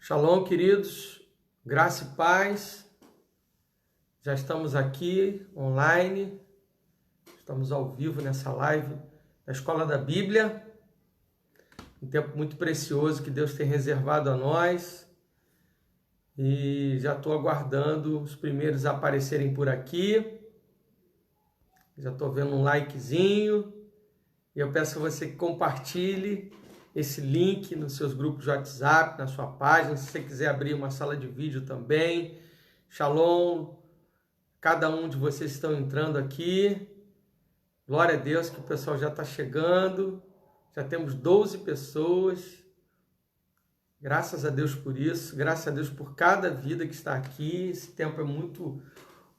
Shalom, queridos, graça e paz. Já estamos aqui online, estamos ao vivo nessa live da Escola da Bíblia. Um tempo muito precioso que Deus tem reservado a nós. E já estou aguardando os primeiros a aparecerem por aqui. Já estou vendo um likezinho. E eu peço a você que compartilhe esse link nos seus grupos de WhatsApp, na sua página. Se você quiser abrir uma sala de vídeo também. Shalom, cada um de vocês estão entrando aqui. Glória a Deus que o pessoal já está chegando. Já temos 12 pessoas. Graças a Deus por isso. Graças a Deus por cada vida que está aqui. Esse tempo é muito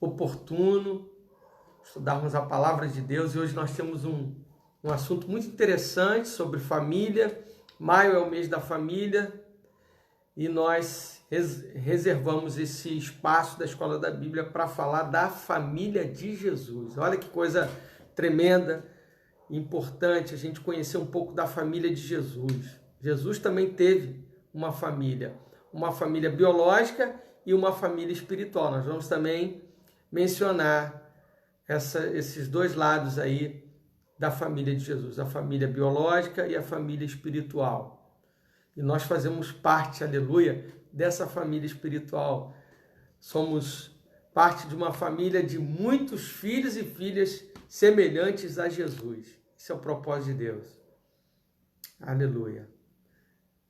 oportuno. Estudarmos a palavra de Deus. E hoje nós temos um assunto muito interessante sobre família. Maio é o mês da família e nós reservamos esse espaço da Escola da Bíblia para falar da família de Jesus. Olha que coisa tremenda e importante a gente conhecer um pouco da família de Jesus. Jesus também teve uma família biológica e uma família espiritual. Nós vamos também mencionar esses dois lados aí da família de Jesus, a família biológica e a família espiritual. E nós fazemos parte, aleluia, dessa família espiritual. Somos parte de uma família de muitos filhos e filhas semelhantes a Jesus. Esse é o propósito de Deus. Aleluia.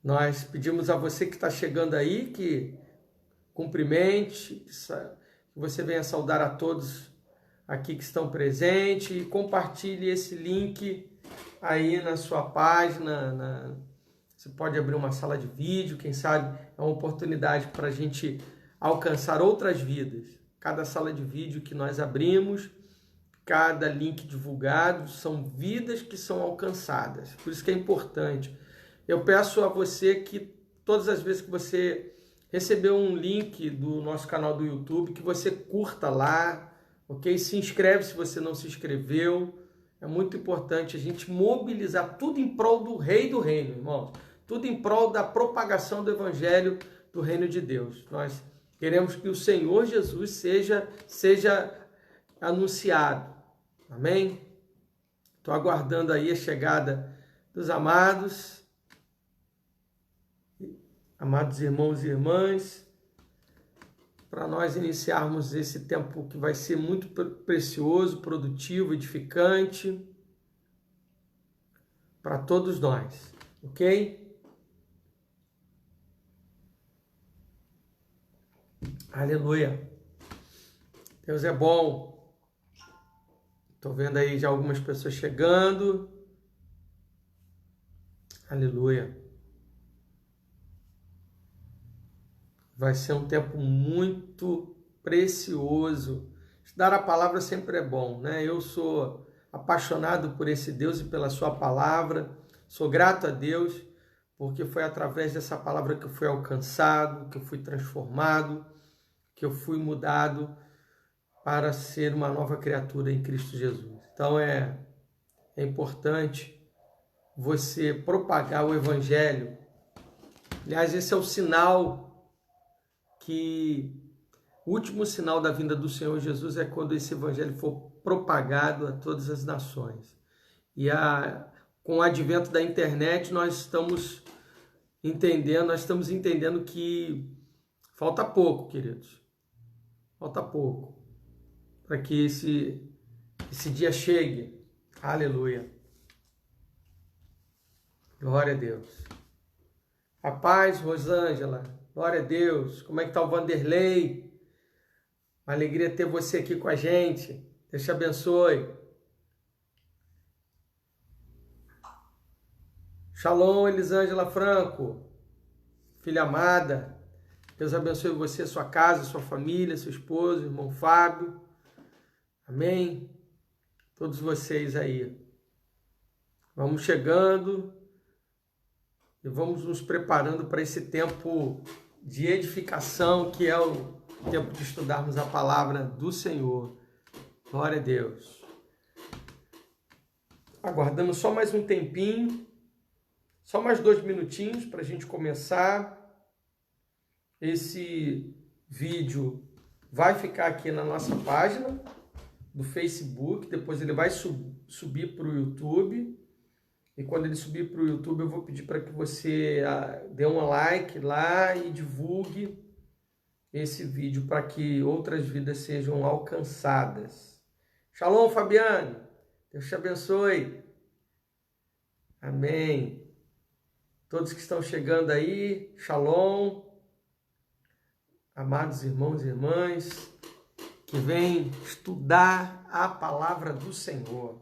Nós pedimos a você que está chegando aí que cumprimente, que você venha saudar a todos aqui que estão presentes e compartilhe esse link aí na sua página. Você pode abrir uma sala de vídeo, quem sabe é uma oportunidade para a gente alcançar outras vidas. Cada sala de vídeo que nós abrimos, cada link divulgado, são vidas que são alcançadas. Por isso que é importante. Eu peço a você que todas as vezes que você receber um link do nosso canal do YouTube, que você curta lá, ok? Se inscreve se você não se inscreveu. É muito importante a gente mobilizar tudo em prol do Rei do Reino, irmãos. Tudo em prol da propagação do Evangelho do Reino de Deus. Nós queremos que o Senhor Jesus seja anunciado. Amém? Estou aguardando aí a chegada dos amados irmãos e irmãs, para nós iniciarmos esse tempo que vai ser muito precioso, produtivo, edificante para todos nós, ok? Aleluia! Deus é bom. Estou vendo aí já algumas pessoas chegando. Aleluia! Vai ser um tempo muito precioso. Estudar a palavra sempre é bom, né? Eu sou apaixonado por esse Deus e pela sua palavra. Sou grato a Deus, porque foi através dessa palavra que eu fui alcançado, que eu fui transformado, que eu fui mudado para ser uma nova criatura em Cristo Jesus. Então é importante você propagar o Evangelho. Aliás, esse é o sinal o último sinal da vinda do Senhor Jesus é quando esse evangelho for propagado a todas as nações. E com o advento da internet nós estamos entendendo que falta pouco, queridos. Falta pouco para que esse dia chegue. Aleluia. Glória a Deus. A paz, Rosângela. Glória a Deus. Como é que está o Vanderlei? Uma alegria ter você aqui com a gente. Deus te abençoe. Shalom, Elisângela Franco. Filha amada. Deus abençoe você, sua casa, sua família, seu esposo, irmão Fábio. Amém? Todos vocês aí. Vamos chegando e vamos nos preparando para esse tempo de edificação, que é o tempo de estudarmos a palavra do Senhor. Glória a Deus. Aguardando só mais um tempinho, só mais 2 minutinhos para a gente começar. Esse vídeo vai ficar aqui na nossa página do Facebook, depois ele vai subir para o YouTube. E quando ele subir para o YouTube, eu vou pedir para que você dê um like lá e divulgue esse vídeo para que outras vidas sejam alcançadas. Shalom, Fabiane. Deus te abençoe. Amém. Todos que estão chegando aí, shalom. Amados irmãos e irmãs, que vêm estudar a palavra do Senhor.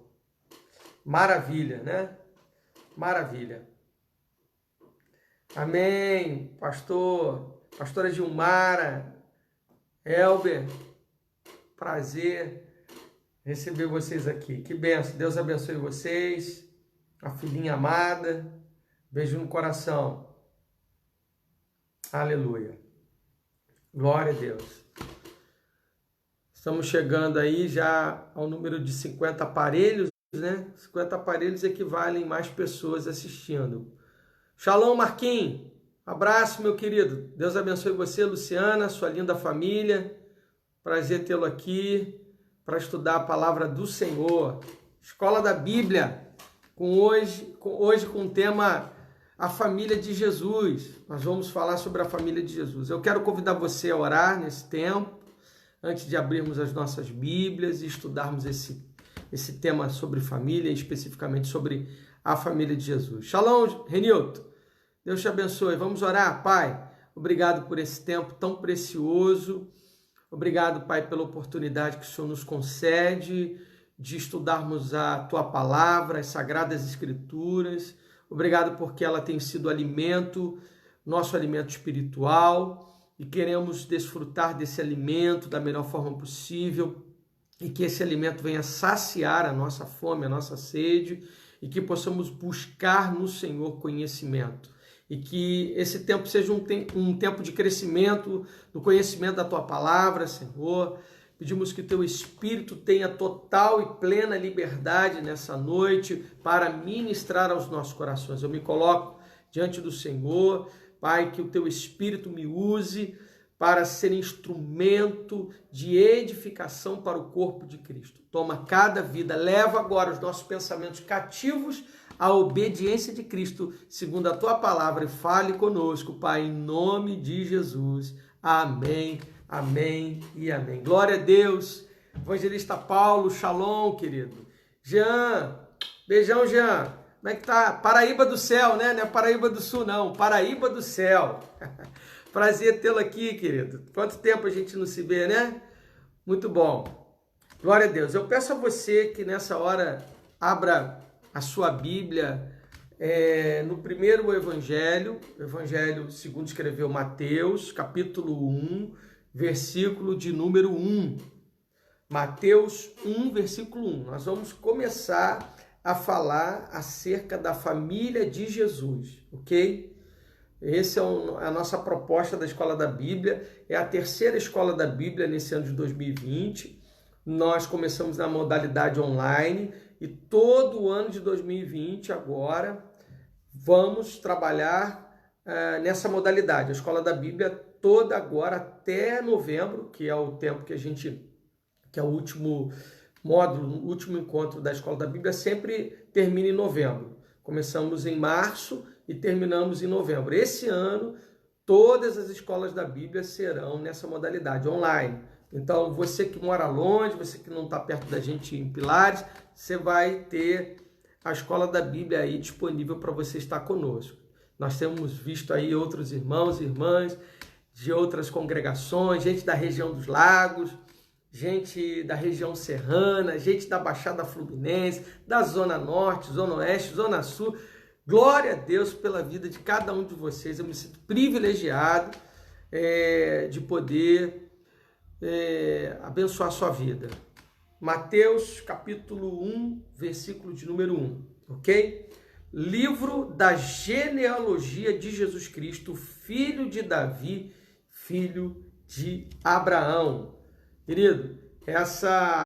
Maravilha, né? Maravilha. Amém. Pastora Gilmara, Elber, prazer receber vocês aqui. Que benção. Deus abençoe vocês. A filhinha amada. Beijo no coração. Aleluia. Glória a Deus. Estamos chegando aí já ao número de 50 aparelhos, né? 50 aparelhos equivalem mais pessoas assistindo. Shalom, Marquinhos. Abraço, meu querido. Deus abençoe você, Luciana, sua linda família. Prazer tê-lo aqui para estudar a palavra do Senhor. Escola da Bíblia, hoje com o tema A Família de Jesus. Nós vamos falar sobre a família de Jesus. Eu quero convidar você a orar nesse tempo, antes de abrirmos as nossas Bíblias e estudarmos esse tema sobre família, especificamente sobre a família de Jesus. Shalom, Renilton. Deus te abençoe. Vamos orar, Pai. Obrigado por esse tempo tão precioso. Obrigado, Pai, pela oportunidade que o Senhor nos concede de estudarmos a Tua Palavra, as Sagradas Escrituras. Obrigado porque ela tem sido alimento, nosso alimento espiritual, e queremos desfrutar desse alimento da melhor forma possível, e que esse alimento venha saciar a nossa fome, a nossa sede, e que possamos buscar no Senhor conhecimento. E que esse tempo seja um tempo de crescimento, no conhecimento da Tua Palavra, Senhor. Pedimos que Teu Espírito tenha total e plena liberdade nessa noite para ministrar aos nossos corações. Eu me coloco diante do Senhor, Pai, que o Teu Espírito me use para ser instrumento de edificação para o corpo de Cristo. Toma cada vida, leva agora os nossos pensamentos cativos à obediência de Cristo, segundo a Tua Palavra, e fale conosco, Pai, em nome de Jesus. Amém, amém e amém. Glória a Deus. Evangelista Paulo, shalom, querido. Jean, beijão, Jean. Como é que tá? Paraíba do céu, né? Não é Paraíba do Sul, não. Paraíba do céu. Prazer tê-lo aqui, querido. Quanto tempo a gente não se vê, né? Muito bom. Glória a Deus. Eu peço a você que nessa hora abra a sua Bíblia no primeiro Evangelho, o Evangelho segundo escreveu Mateus, capítulo 1, versículo de número 1. Mateus 1, versículo 1. Nós vamos começar a falar acerca da família de Jesus, ok? Essa é a nossa proposta da Escola da Bíblia, é a terceira Escola da Bíblia nesse ano de 2020. Nós começamos na modalidade online e todo o ano de 2020 agora vamos trabalhar nessa modalidade. A Escola da Bíblia toda agora até novembro, que é o tempo que é o último módulo, o último encontro da Escola da Bíblia, sempre termina em novembro. Começamos em março e terminamos em novembro. Esse ano, todas as escolas da Bíblia serão nessa modalidade, online. Então, você que mora longe, você que não está perto da gente em Pilares, você vai ter a Escola da Bíblia aí disponível para você estar conosco. Nós temos visto aí outros irmãos e irmãs de outras congregações, gente da região dos Lagos, gente da região serrana, gente da Baixada Fluminense, da Zona Norte, Zona Oeste, Zona Sul. Glória a Deus pela vida de cada um de vocês. Eu me sinto privilegiado de poder abençoar a sua vida. Mateus capítulo 1, versículo de número 1, ok? Livro da genealogia de Jesus Cristo, filho de Davi, filho de Abraão. Querido, essa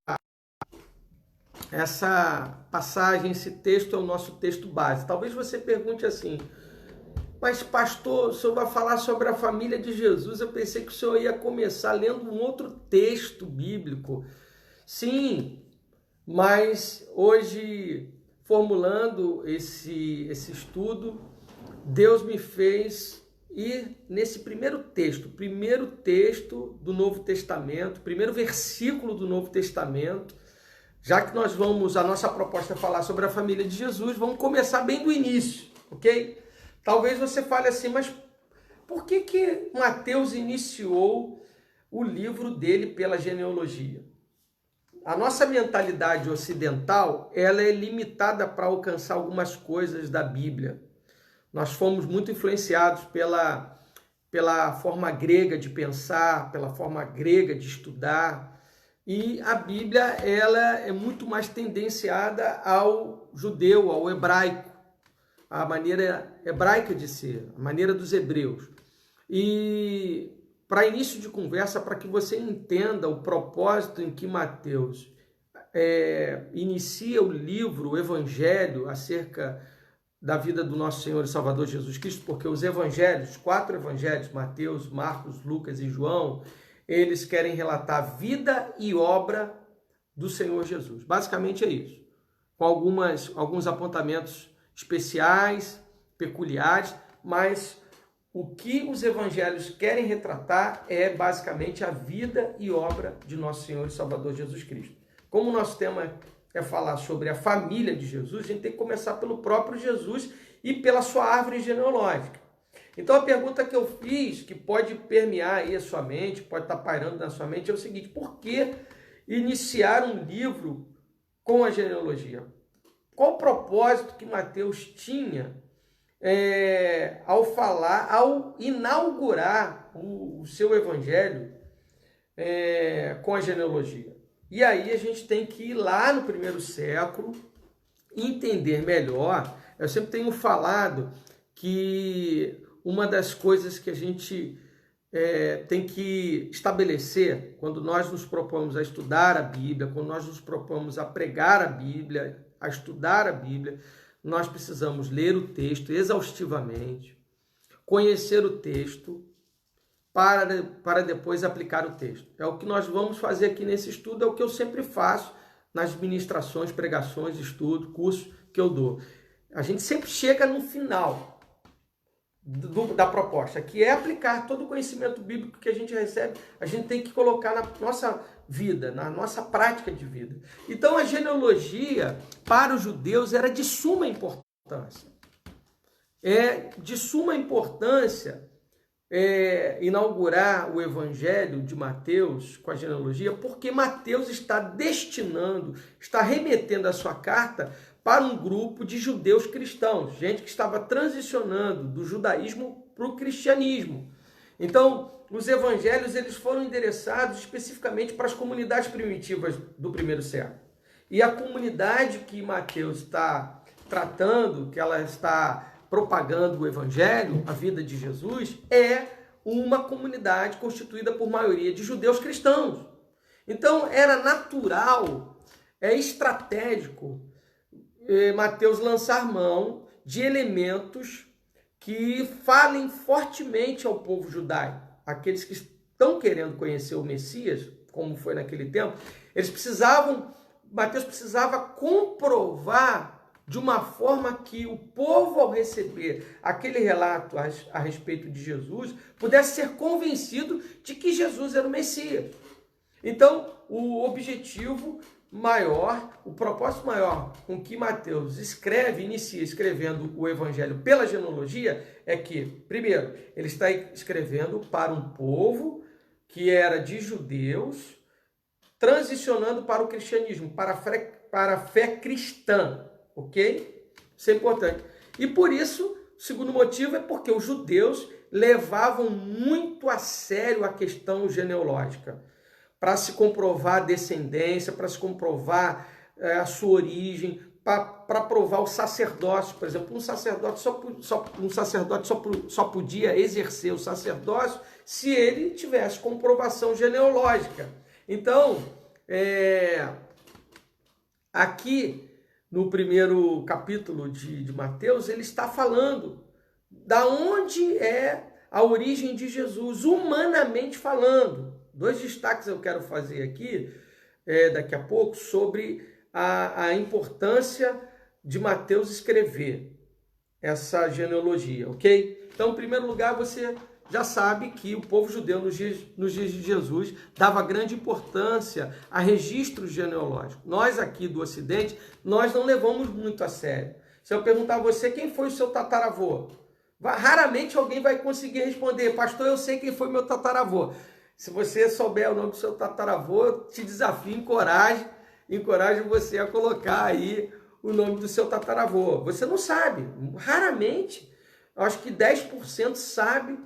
passagem, esse texto é o nosso texto base. Talvez você pergunte assim, Mas, pastor, o senhor vai falar sobre a família de Jesus. Eu pensei que o senhor ia começar lendo um outro texto bíblico. Sim, mas hoje, formulando esse estudo, Deus me fez ir nesse primeiro texto do Novo Testamento, primeiro versículo do Novo Testamento. Já que a nossa proposta é falar sobre a família de Jesus, vamos começar bem do início, ok? Talvez você fale assim, mas por que Mateus iniciou o livro dele pela genealogia? A nossa mentalidade ocidental, ela é limitada para alcançar algumas coisas da Bíblia. Nós fomos muito influenciados pela forma grega de pensar, pela forma grega de estudar. E a Bíblia, ela é muito mais tendenciada ao judeu, ao hebraico, a maneira hebraica de ser, a maneira dos hebreus. E para início de conversa, para que você entenda o propósito em que Mateus inicia o livro, o Evangelho, acerca da vida do nosso Senhor e Salvador Jesus Cristo, porque os evangelhos, 4 evangelhos, Mateus, Marcos, Lucas e João, eles querem relatar a vida e obra do Senhor Jesus. Basicamente é isso, com alguns apontamentos especiais, peculiares, mas o que os evangelhos querem retratar é basicamente a vida e obra de nosso Senhor e Salvador Jesus Cristo. Como o nosso tema é falar sobre a família de Jesus, a gente tem que começar pelo próprio Jesus e pela sua árvore genealógica. Então a pergunta que eu fiz, que pode permear aí a sua mente, pode estar pairando na sua mente, é o seguinte: por que iniciar um livro com a genealogia? Qual o propósito que Mateus tinha ao inaugurar o seu evangelho com a genealogia? E aí a gente tem que ir lá no primeiro século, entender melhor. Eu sempre tenho falado que uma das coisas que a gente tem que estabelecer quando nós nos propomos a estudar a Bíblia, quando nós nos propomos a pregar a Bíblia, a estudar a Bíblia, nós precisamos ler o texto exaustivamente, conhecer o texto, para depois aplicar o texto. É o que nós vamos fazer aqui nesse estudo, é o que eu sempre faço nas ministrações, pregações, estudo, cursos que eu dou. A gente sempre chega no final da proposta, que é aplicar todo o conhecimento bíblico que a gente recebe, a gente tem que colocar na nossa vida, na nossa prática de vida. Então a genealogia para os judeus era de suma importância. É de suma importância inaugurar o Evangelho de Mateus com a genealogia, porque Mateus está remetendo a sua carta para um grupo de judeus cristãos, gente que estava transicionando do judaísmo para o cristianismo. Então, os evangelhos eles foram endereçados especificamente para as comunidades primitivas do primeiro século. E a comunidade que Mateus está tratando, que ela está propagando o evangelho, a vida de Jesus, é uma comunidade constituída por maioria de judeus cristãos. Então, era natural, estratégico, Mateus lançar mão de elementos que falem fortemente ao povo judaico. Aqueles que estão querendo conhecer o Messias, como foi naquele tempo, Mateus precisava comprovar de uma forma que o povo, ao receber aquele relato a respeito de Jesus, pudesse ser convencido de que Jesus era o Messias. Então, o objetivo maior, o propósito maior com que Mateus inicia escrevendo o Evangelho pela genealogia, é que, primeiro, ele está escrevendo para um povo que era de judeus, transicionando para o cristianismo, para a fé cristã. Ok? Isso é importante. E por isso, o segundo motivo é porque os judeus levavam muito a sério a questão genealógica, para se comprovar a descendência, para se comprovar a sua origem, para provar o sacerdócio. Por exemplo, um sacerdote só podia exercer o sacerdócio se ele tivesse comprovação genealógica. Então, aqui no primeiro capítulo de Mateus, ele está falando da onde é a origem de Jesus, humanamente falando. 2 destaques eu quero fazer aqui, daqui a pouco, sobre a importância de Mateus escrever essa genealogia, ok? Então, em primeiro lugar, você já sabe que o povo judeu nos dias de Jesus dava grande importância a registros genealógicos. Nós aqui do Ocidente, nós não levamos muito a sério. Se eu perguntar a você quem foi o seu tataravô, raramente alguém vai conseguir responder: pastor, eu sei quem foi meu tataravô. Se você souber o nome do seu tataravô, eu te desafio, encorajo você a colocar aí o nome do seu tataravô. Você não sabe, raramente, eu acho que 10% sabe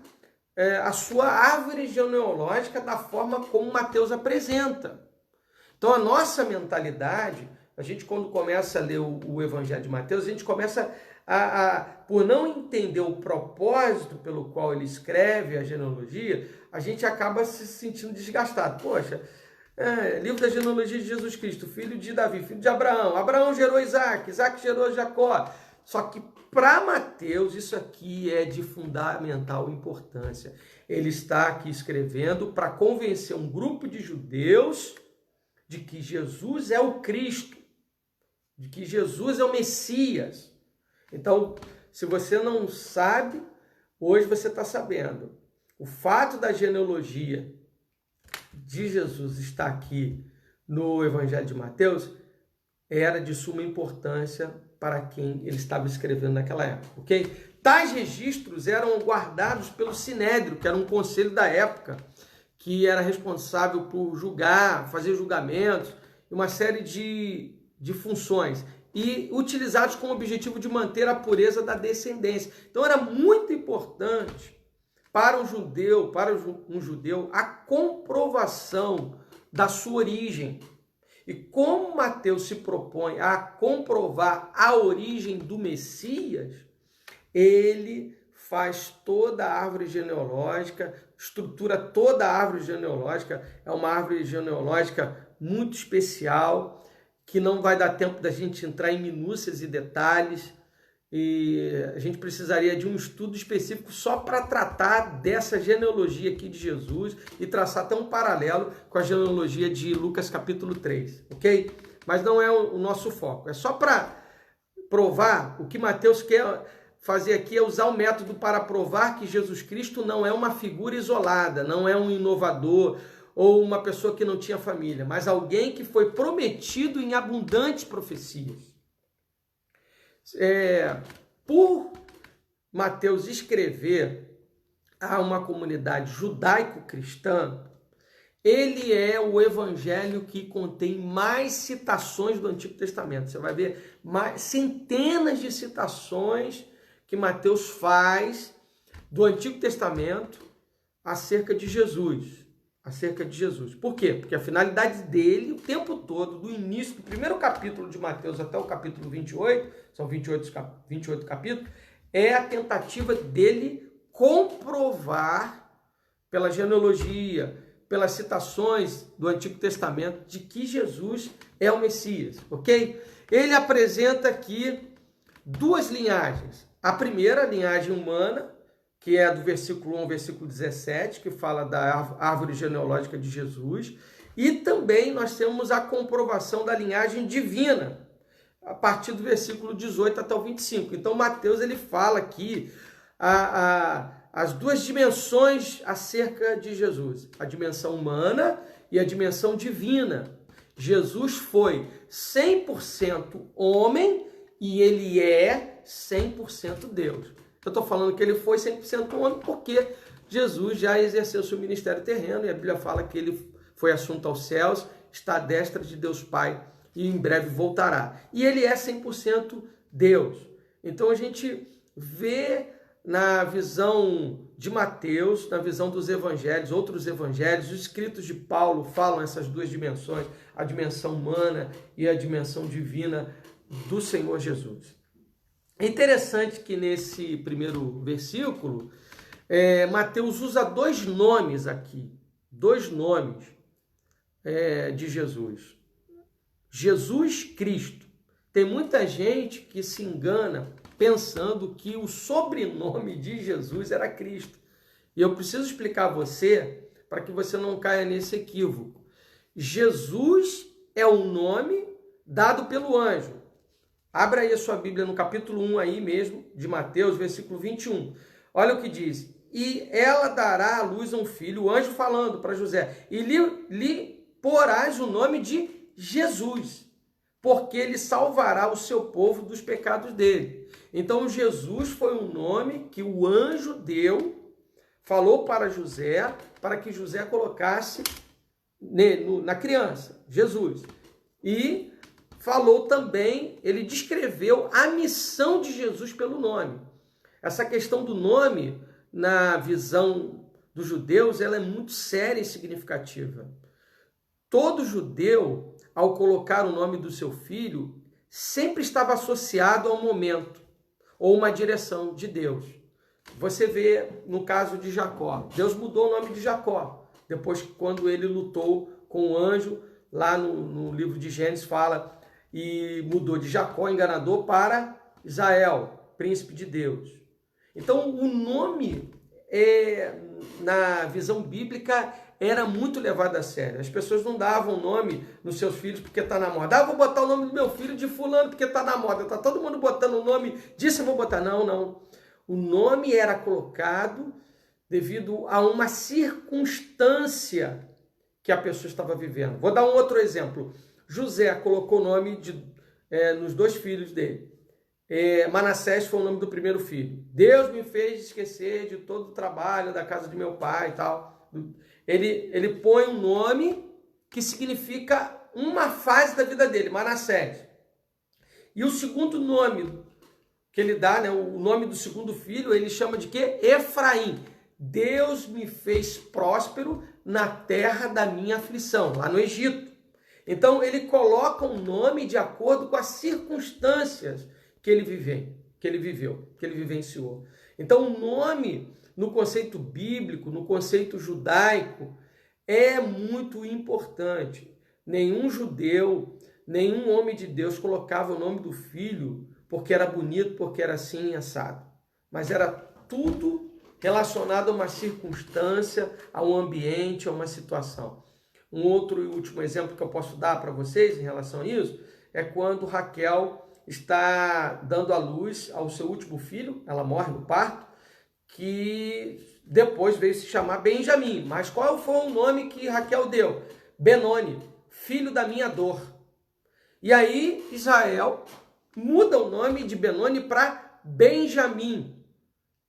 a sua árvore genealógica da forma como Mateus apresenta. Então a nossa mentalidade, a gente quando começa a ler o Evangelho de Mateus, a gente começa por não entender o propósito pelo qual ele escreve a genealogia, a gente acaba se sentindo desgastado. Poxa, livro da genealogia de Jesus Cristo, filho de Davi, filho de Abraão. Abraão gerou Isaac, Isaac gerou Jacó. Só que para Mateus isso aqui é de fundamental importância. Ele está aqui escrevendo para convencer um grupo de judeus de que Jesus é o Cristo, de que Jesus é o Messias. Então, se você não sabe, hoje você está sabendo. O fato da genealogia de Jesus estar aqui no Evangelho de Mateus era de suma importância para quem ele estava escrevendo naquela época, ok? Tais registros eram guardados pelo Sinédrio, que era um conselho da época, que era responsável por julgar, fazer julgamentos, uma série de funções, e utilizados com o objetivo de manter a pureza da descendência. Então era muito importante para um judeu, a comprovação da sua origem. E como Mateus se propõe a comprovar a origem do Messias, ele faz toda a árvore genealógica, estrutura toda a árvore genealógica. É uma árvore genealógica muito especial, que não vai dar tempo da gente entrar em minúcias e detalhes, e a gente precisaria de um estudo específico só para tratar dessa genealogia aqui de Jesus e traçar até um paralelo com a genealogia de Lucas capítulo 3, ok? Mas não é o nosso foco, é só para provar. O que Mateus quer fazer aqui é usar o método para provar que Jesus Cristo não é uma figura isolada, não é um inovador ou uma pessoa que não tinha família, mas alguém que foi prometido em abundantes profecias. Por Mateus escrever a uma comunidade judaico-cristã, ele é o evangelho que contém mais citações do Antigo Testamento. Você vai ver centenas de citações que Mateus faz do Antigo Testamento acerca de Jesus. Por quê? Porque a finalidade dele, o tempo todo, do início do primeiro capítulo de Mateus até o capítulo 28, são 28 capítulos, é a tentativa dele comprovar pela genealogia, pelas citações do Antigo Testamento, de que Jesus é o Messias, ok? Ele apresenta aqui 2 linhagens. A primeira, a linhagem humana, que é do versículo 1 ao versículo 17, que fala da árvore genealógica de Jesus, e também nós temos a comprovação da linhagem divina, a partir do versículo 18 até o 25. Então, Mateus ele fala aqui as 2 dimensões acerca de Jesus, a dimensão humana e a dimensão divina. Jesus foi 100% homem e ele é 100% Deus. Eu estou falando que ele foi 100% homem porque Jesus já exerceu seu ministério terreno e a Bíblia fala que ele foi assunto aos céus, está à destra de Deus Pai e em breve voltará. E ele é 100% Deus. Então a gente vê na visão de Mateus, na visão dos evangelhos, outros evangelhos, os escritos de Paulo falam essas 2 dimensões, a dimensão humana e a dimensão divina do Senhor Jesus. É interessante que nesse primeiro versículo, Mateus usa 2 nomes aqui, 2 nomes de Jesus. Jesus Cristo. Tem muita gente que se engana pensando que o sobrenome de Jesus era Cristo. E eu preciso explicar a você para que você não caia nesse equívoco. Jesus é o nome dado pelo anjo. Abra aí a sua Bíblia no capítulo 1 aí mesmo, de Mateus, versículo 21. Olha o que diz. E ela dará à luz um filho, o anjo falando para José, e lhe porás o nome de Jesus, porque ele salvará o seu povo dos pecados dele. Então Jesus foi um nome que o anjo deu, falou para José, para que José colocasse na criança, Jesus. E falou também, ele descreveu a missão de Jesus pelo nome. Essa questão do nome, na visão dos judeus, ela é muito séria e significativa. Todo judeu, ao colocar o nome do seu filho, sempre estava associado a um momento ou uma direção de Deus. Você vê no caso de Jacó. Deus mudou o nome de Jacó. Depois, quando ele lutou com o anjo, lá no livro de Gênesis fala, e mudou de Jacó, enganador, para Israel, príncipe de Deus. Então, o nome, na visão bíblica, era muito levado a sério. As pessoas não davam nome nos seus filhos porque está na moda. Vou botar o nome do meu filho de fulano porque está na moda. Está todo mundo botando o nome disso, eu vou botar. Não. O nome era colocado devido a uma circunstância que a pessoa estava vivendo. Vou dar um outro exemplo. José colocou o nome nos 2 filhos dele. Manassés foi o nome do primeiro filho. Deus me fez esquecer de todo o trabalho da casa de meu pai e tal. Ele põe um nome que significa uma fase da vida dele, Manassés. E o segundo nome que ele dá, o nome do segundo filho, ele chama de quê? Efraim. Deus me fez próspero na terra da minha aflição, lá no Egito. Então ele coloca um nome de acordo com as circunstâncias que ele vivenciou. Então o nome, no conceito bíblico, no conceito judaico, é muito importante. Nenhum judeu, nenhum homem de Deus colocava o nome do filho porque era bonito, porque era assim assado. Mas era tudo relacionado a uma circunstância, a um ambiente, a uma situação. Um outro e último exemplo que eu posso dar para vocês em relação a isso é quando Raquel está dando à luz ao seu último filho, ela morre no parto, que depois veio se chamar Benjamim. Mas qual foi o nome que Raquel deu? Benoni, filho da minha dor. E aí Israel muda o nome de Benoni para Benjamim,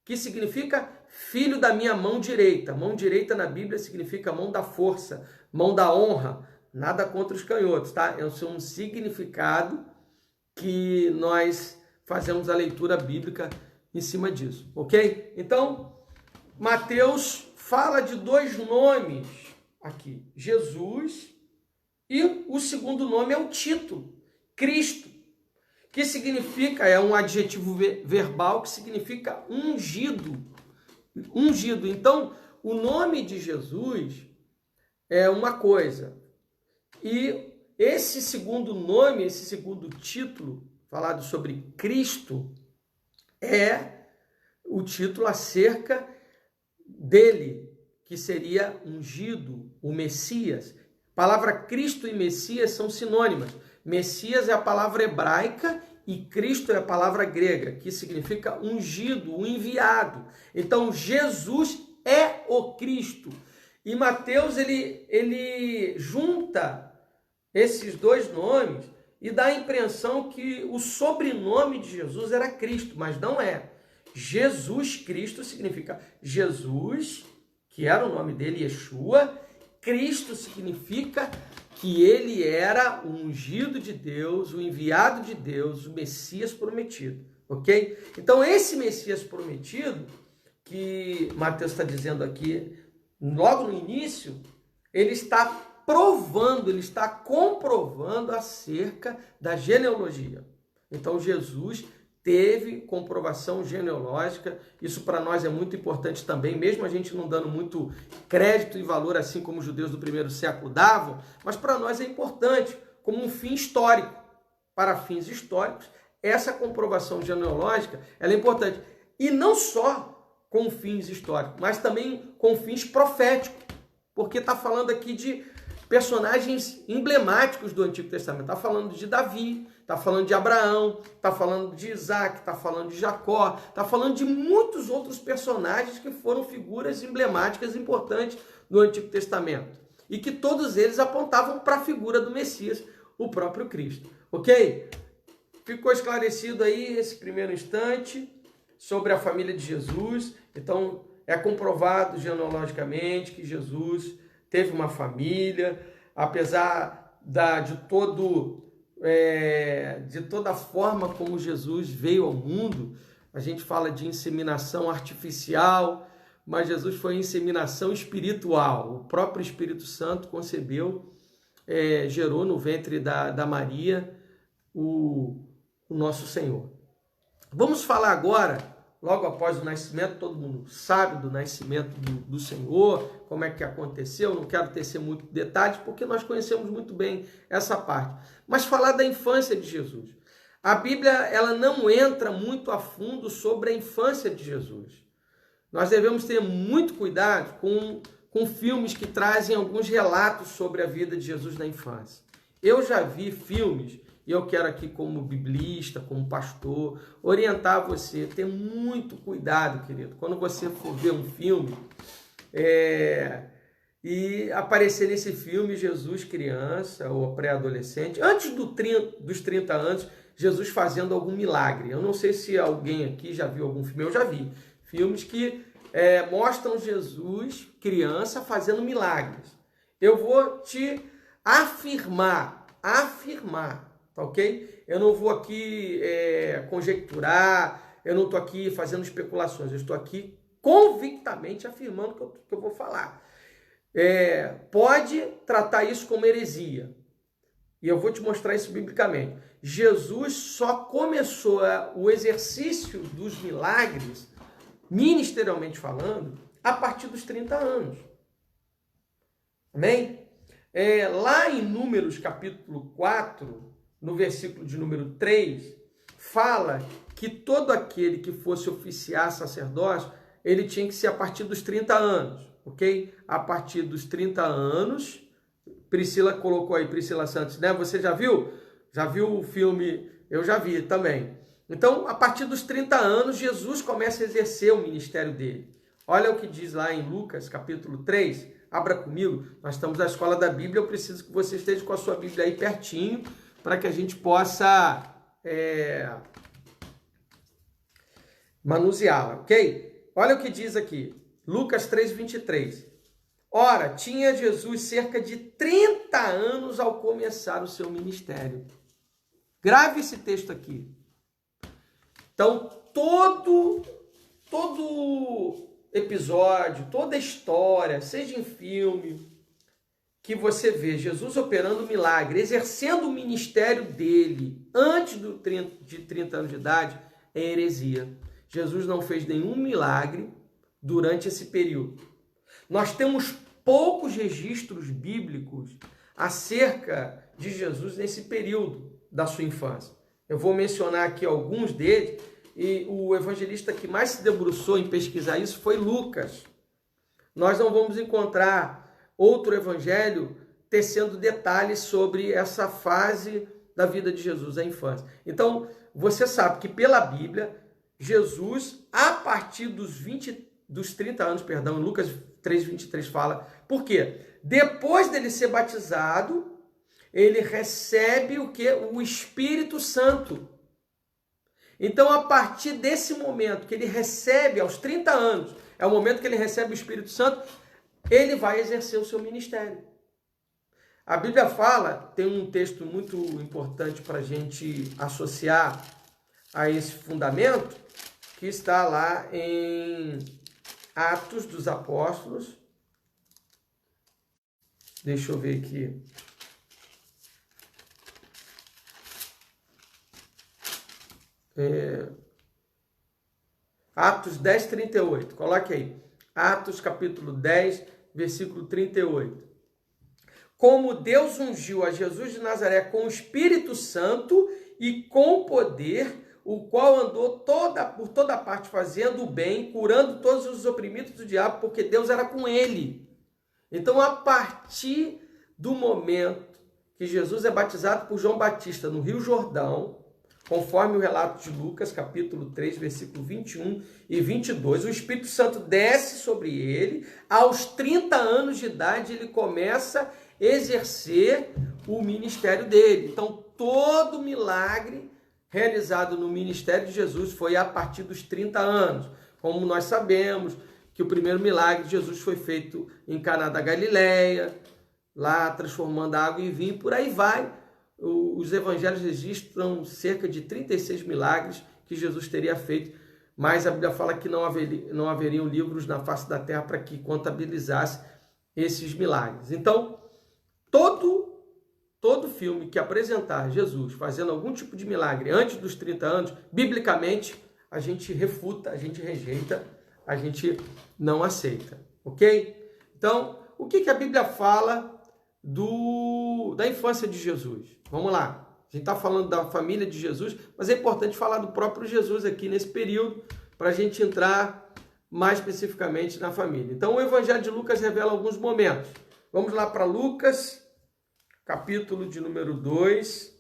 que significa filho da minha mão direita. Mão direita na Bíblia significa mão da força, mão da honra. Nada contra os canhotos, tá? É um significado que nós fazemos a leitura bíblica em cima disso, ok? Então, Mateus fala de 2 nomes aqui, Jesus, e o segundo nome é o título, Cristo, que significa, é um adjetivo verbal que significa ungido. Ungido. Então, o nome de Jesus é uma coisa, e esse segundo nome, esse segundo título, falado sobre Cristo, é o título acerca dele, que seria ungido, o Messias. A palavra Cristo e Messias são sinônimas. Messias é a palavra hebraica e Cristo é a palavra grega, que significa ungido, o enviado. Então, Jesus é o Cristo. E Mateus, ele junta esses 2 nomes e dá a impressão que o sobrenome de Jesus era Cristo, mas não é. Jesus Cristo significa Jesus, que era o nome dele, Yeshua. Cristo significa que ele era o ungido de Deus, o enviado de Deus, o Messias prometido, ok? Então esse Messias prometido, que Mateus está dizendo aqui, logo no início, ele está provando, ele está comprovando acerca da genealogia. Então Jesus teve comprovação genealógica, isso para nós é muito importante também, mesmo a gente não dando muito crédito e valor assim como os judeus do primeiro século davam, mas para nós é importante como um fim histórico. Para fins históricos, essa comprovação genealógica ela é importante. E não só com fins históricos, mas também com fins proféticos. Porque está falando aqui de personagens emblemáticos do Antigo Testamento. Está falando de Davi, está falando de Abraão, está falando de Isaac, está falando de Jacó, está falando de muitos outros personagens que foram figuras emblemáticas importantes do Antigo Testamento. E que todos eles apontavam para a figura do Messias, o próprio Cristo. Ok? Ficou esclarecido aí esse primeiro instante sobre a família de Jesus. Então, é comprovado genealogicamente que Jesus teve uma família, apesar de toda a forma como Jesus veio ao mundo. A gente fala de inseminação artificial, mas Jesus foi inseminação espiritual. O próprio Espírito Santo concebeu, gerou no ventre da Maria o nosso Senhor. Vamos falar agora, logo após o nascimento. Todo mundo sabe do nascimento do Senhor, como é que aconteceu. Não quero tecer muito detalhes, porque nós conhecemos muito bem essa parte. Mas falar da infância de Jesus. A Bíblia ela não entra muito a fundo sobre a infância de Jesus. Nós devemos ter muito cuidado com filmes que trazem alguns relatos sobre a vida de Jesus na infância. Eu já vi filmes, e eu quero aqui como biblista, como pastor, orientar você a ter muito cuidado, querido, quando você for ver um filme e aparecer nesse filme Jesus criança ou pré-adolescente, antes dos 30 anos, Jesus fazendo algum milagre. Eu não sei se alguém aqui já viu algum filme, eu já vi filmes que mostram Jesus criança fazendo milagres. Eu vou te afirmar, tá ok? Eu não vou aqui conjecturar, eu não estou aqui fazendo especulações, eu estou aqui convictamente afirmando que eu vou falar. Pode tratar isso como heresia, e eu vou te mostrar isso biblicamente. Jesus só começou o exercício dos milagres, ministerialmente falando, a partir dos 30 anos. Amém? Lá em Números capítulo 4, no versículo de número 3, fala que todo aquele que fosse oficiar sacerdócio, ele tinha que ser a partir dos 30 anos, ok? A partir dos 30 anos, Priscila colocou aí, Priscila Santos, né? Você já viu? Já viu o filme? Eu já vi também. Então, a partir dos 30 anos, Jesus começa a exercer o ministério dele. Olha o que diz lá em Lucas, capítulo 3. Abra comigo. Nós estamos na escola da Bíblia. Eu preciso que você esteja com a sua Bíblia aí pertinho, para que a gente possa manuseá-la, ok? Olha o que diz aqui. Lucas 3, 23. Ora, tinha Jesus cerca de 30 anos ao começar o seu ministério. Grave esse texto aqui. Então, todo episódio, toda história, seja em filme, que você vê Jesus operando milagre, exercendo o ministério dele antes de 30 anos de idade, é heresia. Jesus não fez nenhum milagre durante esse período. Nós temos poucos registros bíblicos acerca de Jesus nesse período da sua infância. Eu vou mencionar aqui alguns deles, e o evangelista que mais se debruçou em pesquisar isso foi Lucas. Nós não vamos encontrar outro evangelho tecendo detalhes sobre essa fase da vida de Jesus, a infância. Então, você sabe que pela Bíblia, Jesus, a partir dos 30 anos, Lucas 3, 23 fala, por quê? Depois dele ser batizado, ele recebe o quê? O Espírito Santo. Então, a partir desse momento que ele recebe, aos 30 anos, é o momento que ele recebe o Espírito Santo, ele vai exercer o seu ministério. A Bíblia fala, tem um texto muito importante para a gente associar a esse fundamento, que está lá em Atos dos Apóstolos. Deixa eu ver aqui. Atos 10, 38. Coloque aí. Atos capítulo 10, versículo 38. Como Deus ungiu a Jesus de Nazaré com o Espírito Santo e com poder, o qual andou por toda parte fazendo o bem, curando todos os oprimidos do diabo, porque Deus era com ele. Então, a partir do momento que Jesus é batizado por João Batista no Rio Jordão, conforme o relato de Lucas, capítulo 3, versículo 21 e 22, o Espírito Santo desce sobre ele. Aos 30 anos de idade, ele começa a exercer o ministério dele. Então, todo milagre realizado no ministério de Jesus foi a partir dos 30 anos. Como nós sabemos que o primeiro milagre de Jesus foi feito em Caná da Galileia, lá transformando a água em vinho, por aí vai. Os evangelhos registram cerca de 36 milagres que Jesus teria feito, mas a Bíblia fala que não haveriam livros na face da terra para que contabilizasse esses milagres. Então, todo filme que apresentar Jesus fazendo algum tipo de milagre antes dos 30 anos, biblicamente, a gente refuta, a gente rejeita, a gente não aceita, ok? Então, o que a Bíblia fala da infância de Jesus? Vamos lá, a gente está falando da família de Jesus, mas é importante falar do próprio Jesus aqui nesse período, para a gente entrar mais especificamente na família. Então, o Evangelho de Lucas revela alguns momentos. Vamos lá para Lucas, capítulo de número 2.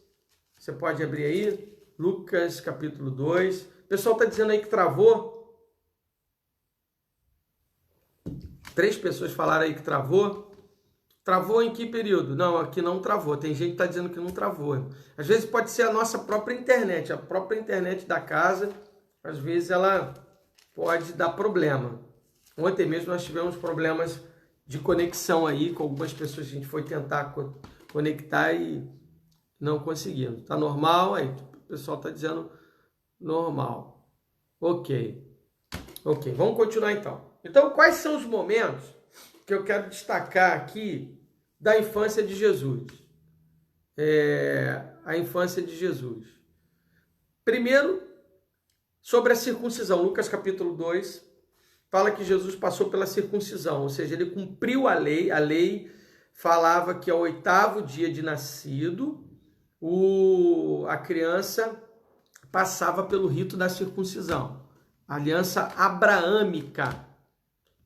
Você pode abrir aí, Lucas, capítulo 2. O pessoal está dizendo aí que travou. 3 pessoas falaram aí que travou. Travou em que período? Não, aqui não travou. Tem gente que está dizendo que não travou. Às vezes pode ser a nossa própria internet. A própria internet da casa, às vezes ela pode dar problema. Ontem mesmo nós tivemos problemas de conexão aí com algumas pessoas. A gente foi tentar conectar e não conseguimos. Tá normal? Aí o pessoal está dizendo normal. Ok, vamos continuar então. Então, quais são os momentos que eu quero destacar aqui da infância de Jesus? A infância de Jesus. Primeiro, sobre a circuncisão. Lucas capítulo 2 fala que Jesus passou pela circuncisão, ou seja, ele cumpriu a lei. A lei falava que ao 8º dia de nascido, a criança passava pelo rito da circuncisão, a aliança abraâmica.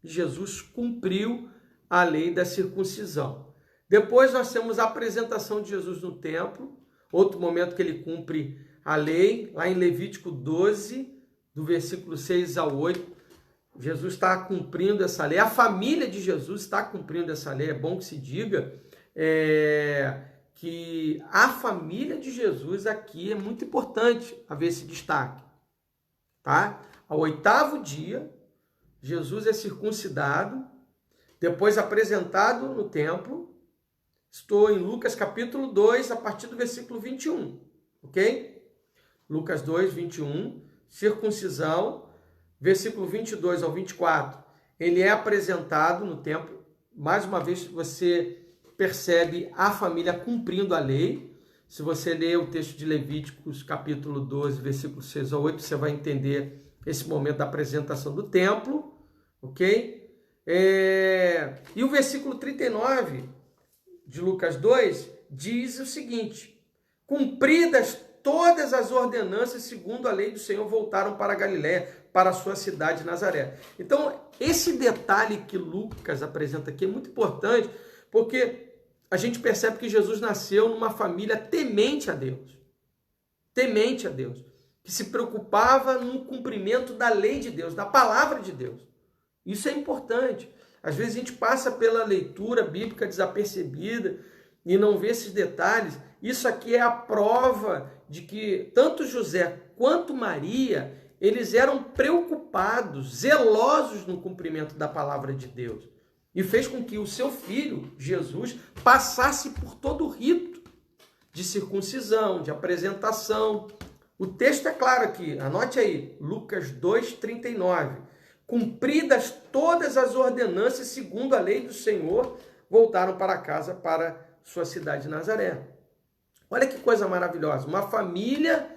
Jesus cumpriu a lei da circuncisão. Depois nós temos a apresentação de Jesus no templo, outro momento que ele cumpre a lei, lá em Levítico 12, do versículo 6 ao 8, Jesus está cumprindo essa lei, a família de Jesus está cumprindo essa lei. É bom que se diga que a família de Jesus aqui é muito importante haver esse destaque. Tá? Ao 8º dia, Jesus é circuncidado, depois apresentado no templo. Estou em Lucas capítulo 2, a partir do versículo 21, ok? Lucas 2, 21, circuncisão, versículo 22 ao 24, ele é apresentado no templo. Mais uma vez você percebe a família cumprindo a lei. Se você ler o texto de Levíticos capítulo 12, versículo 6 ao 8, você vai entender esse momento da apresentação do templo, ok? E o versículo 39 de Lucas 2 diz o seguinte: cumpridas todas as ordenanças segundo a lei do Senhor, voltaram para a Galiléia, para a sua cidade Nazaré. Então, esse detalhe que Lucas apresenta aqui é muito importante, porque a gente percebe que Jesus nasceu numa família temente a Deus, que se preocupava no cumprimento da lei de Deus, da palavra de Deus. Isso é importante. Às vezes a gente passa pela leitura bíblica desapercebida e não vê esses detalhes. Isso aqui é a prova de que tanto José quanto Maria, eles eram preocupados, zelosos no cumprimento da palavra de Deus. E fez com que o seu filho, Jesus, passasse por todo o rito de circuncisão, de apresentação. O texto é claro aqui, anote aí, Lucas 2:39. Cumpridas todas as ordenanças segundo a lei do Senhor, voltaram para casa, para sua cidade de Nazaré. Olha que coisa maravilhosa, uma família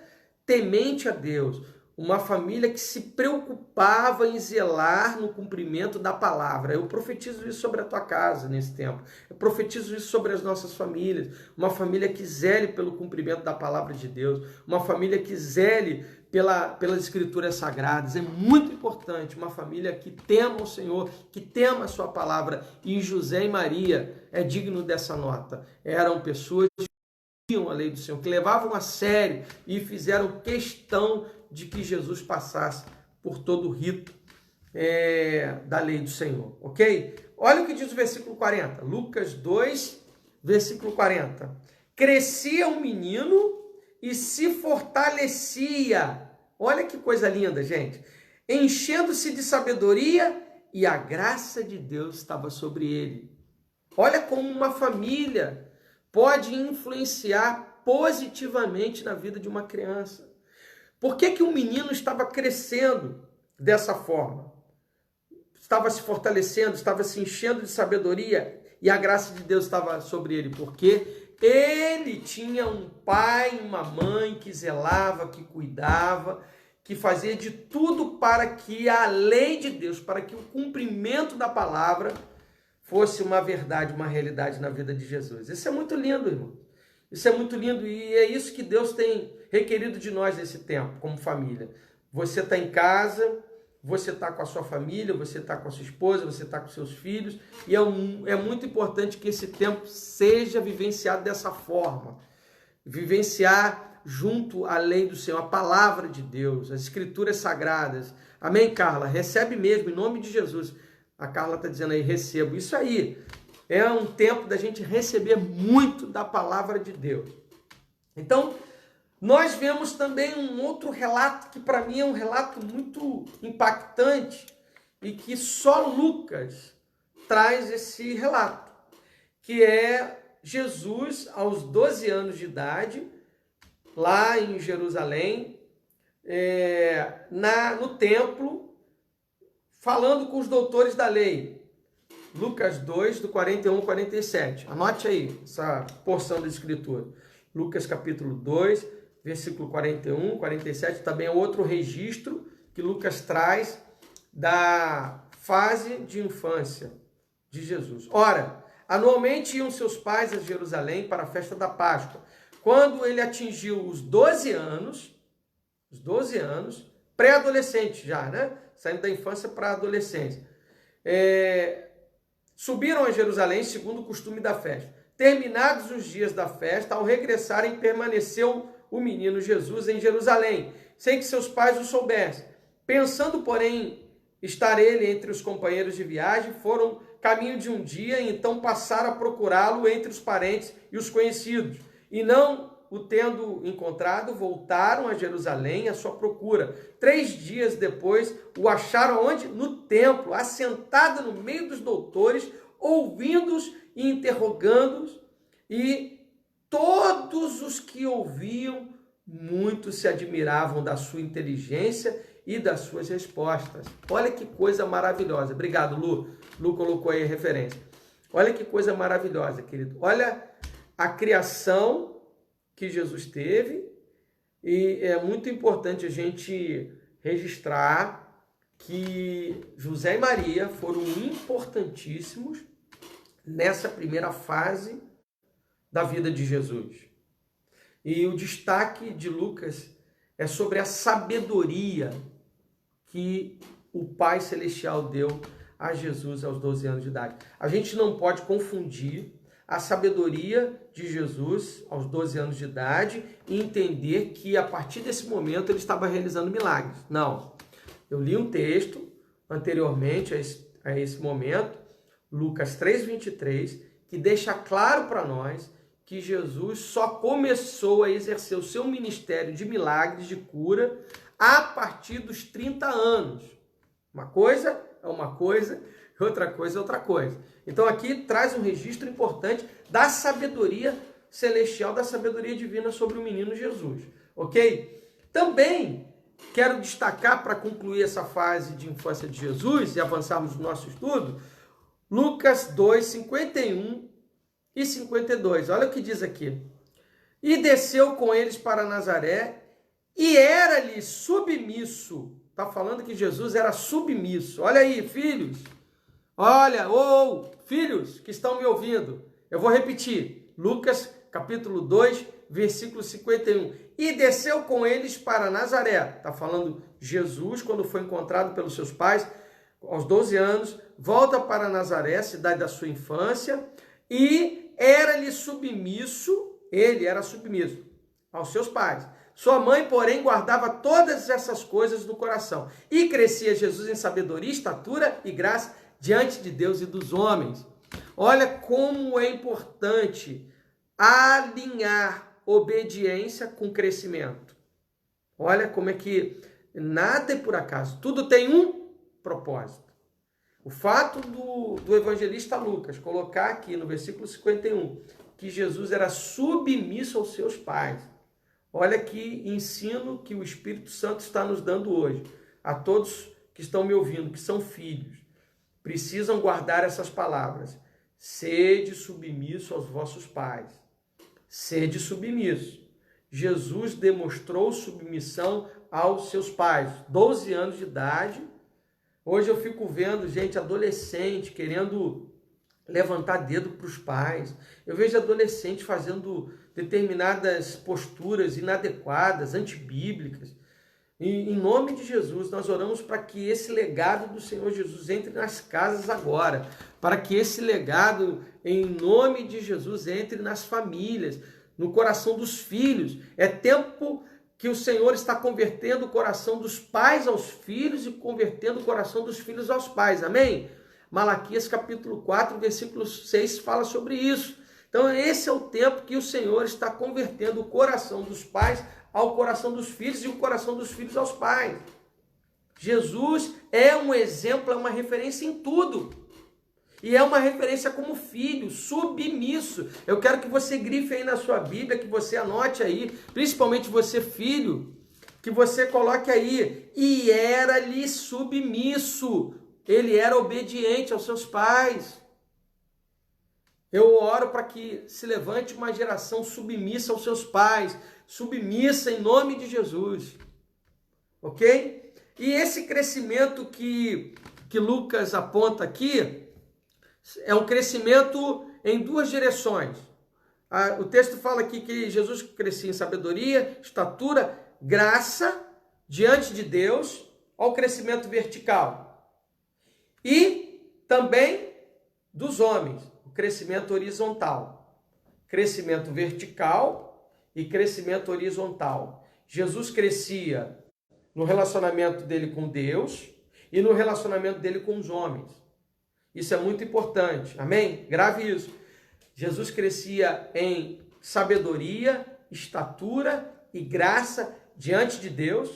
temente a Deus, uma família que se preocupava em zelar no cumprimento da palavra. Eu profetizo isso sobre a tua casa nesse tempo. Eu profetizo isso sobre as nossas famílias. Uma família que zele pelo cumprimento da palavra de Deus. Uma família que zele pelas escrituras sagradas. É muito importante. Uma família que tema o Senhor, que tema a sua palavra. E José e Maria é digno dessa nota. Eram pessoas que a lei do Senhor, que levavam a sério e fizeram questão de que Jesus passasse por todo o rito da lei do Senhor, ok? Olha o que diz o versículo 40, Lucas 2, versículo 40. Crescia um menino e se fortalecia, olha que coisa linda, gente, enchendo-se de sabedoria e a graça de Deus estava sobre ele. Olha como uma família pode influenciar positivamente na vida de uma criança. Por que o menino estava crescendo dessa forma? Estava se fortalecendo, estava se enchendo de sabedoria e a graça de Deus estava sobre ele. Porque ele tinha um pai e uma mãe que zelava, que cuidava, que fazia de tudo para que a lei de Deus, para que o cumprimento da palavra fosse uma verdade, uma realidade na vida de Jesus. Isso é muito lindo, irmão. Isso é muito lindo e é isso que Deus tem requerido de nós nesse tempo, como família. Você está em casa, você está com a sua família, você está com a sua esposa, você está com seus filhos e é muito importante que esse tempo seja vivenciado dessa forma. Vivenciar junto à lei do Senhor, a palavra de Deus, as escrituras sagradas. Amém, Carla? Recebe mesmo, em nome de Jesus. A Carla está dizendo aí, recebo. Isso aí é um tempo da gente receber muito da palavra de Deus. Então, nós vemos também um outro relato que para mim é um relato muito impactante e que só Lucas traz esse relato, que é Jesus aos 12 anos de idade, lá em Jerusalém, no templo, falando com os doutores da lei. Lucas 2, do 41 ao 47. Anote aí essa porção da escritura. Lucas capítulo 2, versículo 41, 47. Também é outro registro que Lucas traz da fase de infância de Jesus. Ora, anualmente iam seus pais a Jerusalém para a festa da Páscoa. Quando ele atingiu os 12 anos, pré-adolescente já, né? Saindo da infância para a adolescência. Subiram a Jerusalém segundo o costume da festa. Terminados os dias da festa, ao regressarem, permaneceu o menino Jesus em Jerusalém, sem que seus pais o soubessem. Pensando, porém, estar ele entre os companheiros de viagem, foram caminho de um dia, e então passaram a procurá-lo entre os parentes e os conhecidos. E não o tendo encontrado, voltaram a Jerusalém à sua procura. 3 dias depois, o acharam onde? No templo, assentado no meio dos doutores, ouvindo-os e interrogando-os. E todos os que ouviam, muitos se admiravam da sua inteligência e das suas respostas. Olha que coisa maravilhosa. Obrigado, Lu. Lu colocou aí a referência. Olha que coisa maravilhosa, querido. Olha a criação que Jesus teve, e é muito importante a gente registrar que José e Maria foram importantíssimos nessa primeira fase da vida de Jesus. E o destaque de Lucas é sobre a sabedoria que o Pai Celestial deu a Jesus aos 12 anos de idade. A gente não pode confundir a sabedoria de Jesus aos 12 anos de idade e entender que a partir desse momento ele estava realizando milagres. Não. Eu li um texto anteriormente a esse momento, Lucas 3:23, que deixa claro para nós que Jesus só começou a exercer o seu ministério de milagres, de cura, a partir dos 30 anos. Uma coisa é uma coisa, outra coisa é outra coisa. Então aqui traz um registro importante da sabedoria celestial, da sabedoria divina sobre o menino Jesus, ok? Também quero destacar, para concluir essa fase de infância de Jesus e avançarmos no nosso estudo, Lucas 2, 51 e 52. Olha o que diz aqui. E desceu com eles para Nazaré, e era-lhe submisso. Está falando que Jesus era submisso. Olha aí, filhos. Olha, filhos que estão me ouvindo. Eu vou repetir. Lucas, capítulo 2, versículo 51. E desceu com eles para Nazaré. Está falando Jesus, quando foi encontrado pelos seus pais, aos 12 anos, volta para Nazaré, cidade da sua infância, e era-lhe submisso, ele era submisso aos seus pais. Sua mãe, porém, guardava todas essas coisas no coração. E crescia Jesus em sabedoria, estatura e graça diante de Deus e dos homens. Olha como é importante alinhar obediência com crescimento. Olha como é que nada é por acaso. Tudo tem um propósito. O fato do evangelista Lucas colocar aqui no versículo 51 que Jesus era submisso aos seus pais. Olha que ensino que o Espírito Santo está nos dando hoje. A todos que estão me ouvindo, que são filhos, precisam guardar essas palavras. Sede submisso aos vossos pais. Sede submisso. Jesus demonstrou submissão aos seus pais. 12 anos de idade. Hoje eu fico vendo gente adolescente querendo levantar dedo para os pais. Eu vejo adolescente fazendo determinadas posturas inadequadas, antibíblicas. E, em nome de Jesus, nós oramos para que esse legado do Senhor Jesus entre nas casas agora, para que esse legado, em nome de Jesus, entre nas famílias, no coração dos filhos. É tempo que o Senhor está convertendo o coração dos pais aos filhos e convertendo o coração dos filhos aos pais. Amém? Malaquias capítulo 4, versículo 6 fala sobre isso. Então esse é o tempo que o Senhor está convertendo o coração dos pais ao coração dos filhos e o coração dos filhos aos pais. Jesus é um exemplo, é uma referência em tudo. E é uma referência como filho, submisso. Eu quero que você grife aí na sua Bíblia, que você anote aí, principalmente você filho, que você coloque aí, e era-lhe submisso. Ele era obediente aos seus pais. Eu oro para que se levante uma geração submissa aos seus pais, submissa em nome de Jesus. Ok? E esse crescimento que Lucas aponta aqui é um crescimento em duas direções. O texto fala aqui que Jesus crescia em sabedoria, estatura, graça diante de Deus, ao crescimento vertical. E também dos homens, o crescimento horizontal. Crescimento vertical e crescimento horizontal. Jesus crescia no relacionamento dele com Deus e no relacionamento dele com os homens. Isso é muito importante, amém? Grave isso. Jesus crescia em sabedoria, estatura e graça diante de Deus,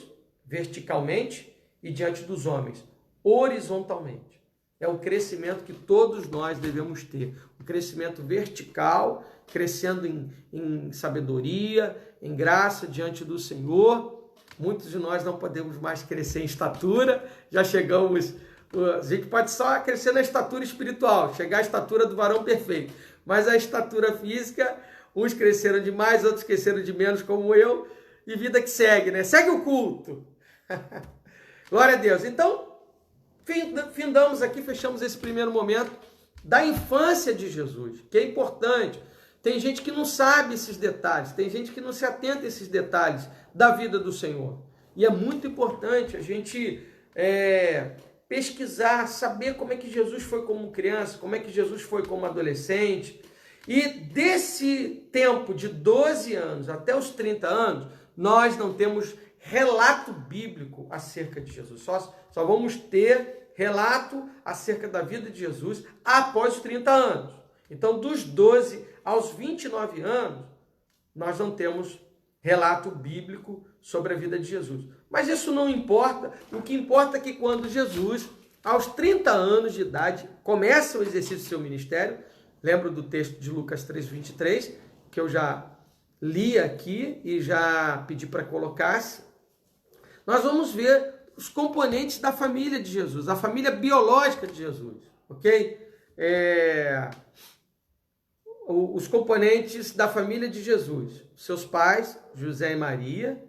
verticalmente, e diante dos homens, horizontalmente. É o crescimento que todos nós devemos ter. O crescimento vertical, crescendo em sabedoria, em graça diante do Senhor. Muitos de nós não podemos mais crescer em estatura, já chegamos... A gente pode só crescer na estatura espiritual, chegar à estatura do varão perfeito. Mas a estatura física, uns cresceram de mais, outros cresceram de menos, como eu. E vida que segue, né? Segue o culto. Glória a Deus. Então, findamos aqui, fechamos esse primeiro momento da infância de Jesus, que é importante. Tem gente que não sabe esses detalhes, tem gente que não se atenta a esses detalhes da vida do Senhor. E é muito importante a gente... pesquisar, saber como é que Jesus foi como criança, como é que Jesus foi como adolescente. E desse tempo de 12 anos até os 30 anos, nós não temos relato bíblico acerca de Jesus. Só vamos ter relato acerca da vida de Jesus após os 30 anos. Então, dos 12 aos 29 anos, nós não temos relato bíblico sobre a vida de Jesus. Mas isso não importa. O que importa é que quando Jesus, aos 30 anos de idade, começa o exercício do seu ministério, lembro do texto de Lucas 3:23, que eu já li aqui e já pedi para colocar-se, nós vamos ver os componentes da família de Jesus, a família biológica de Jesus, ok? Os componentes da família de Jesus, seus pais, José e Maria,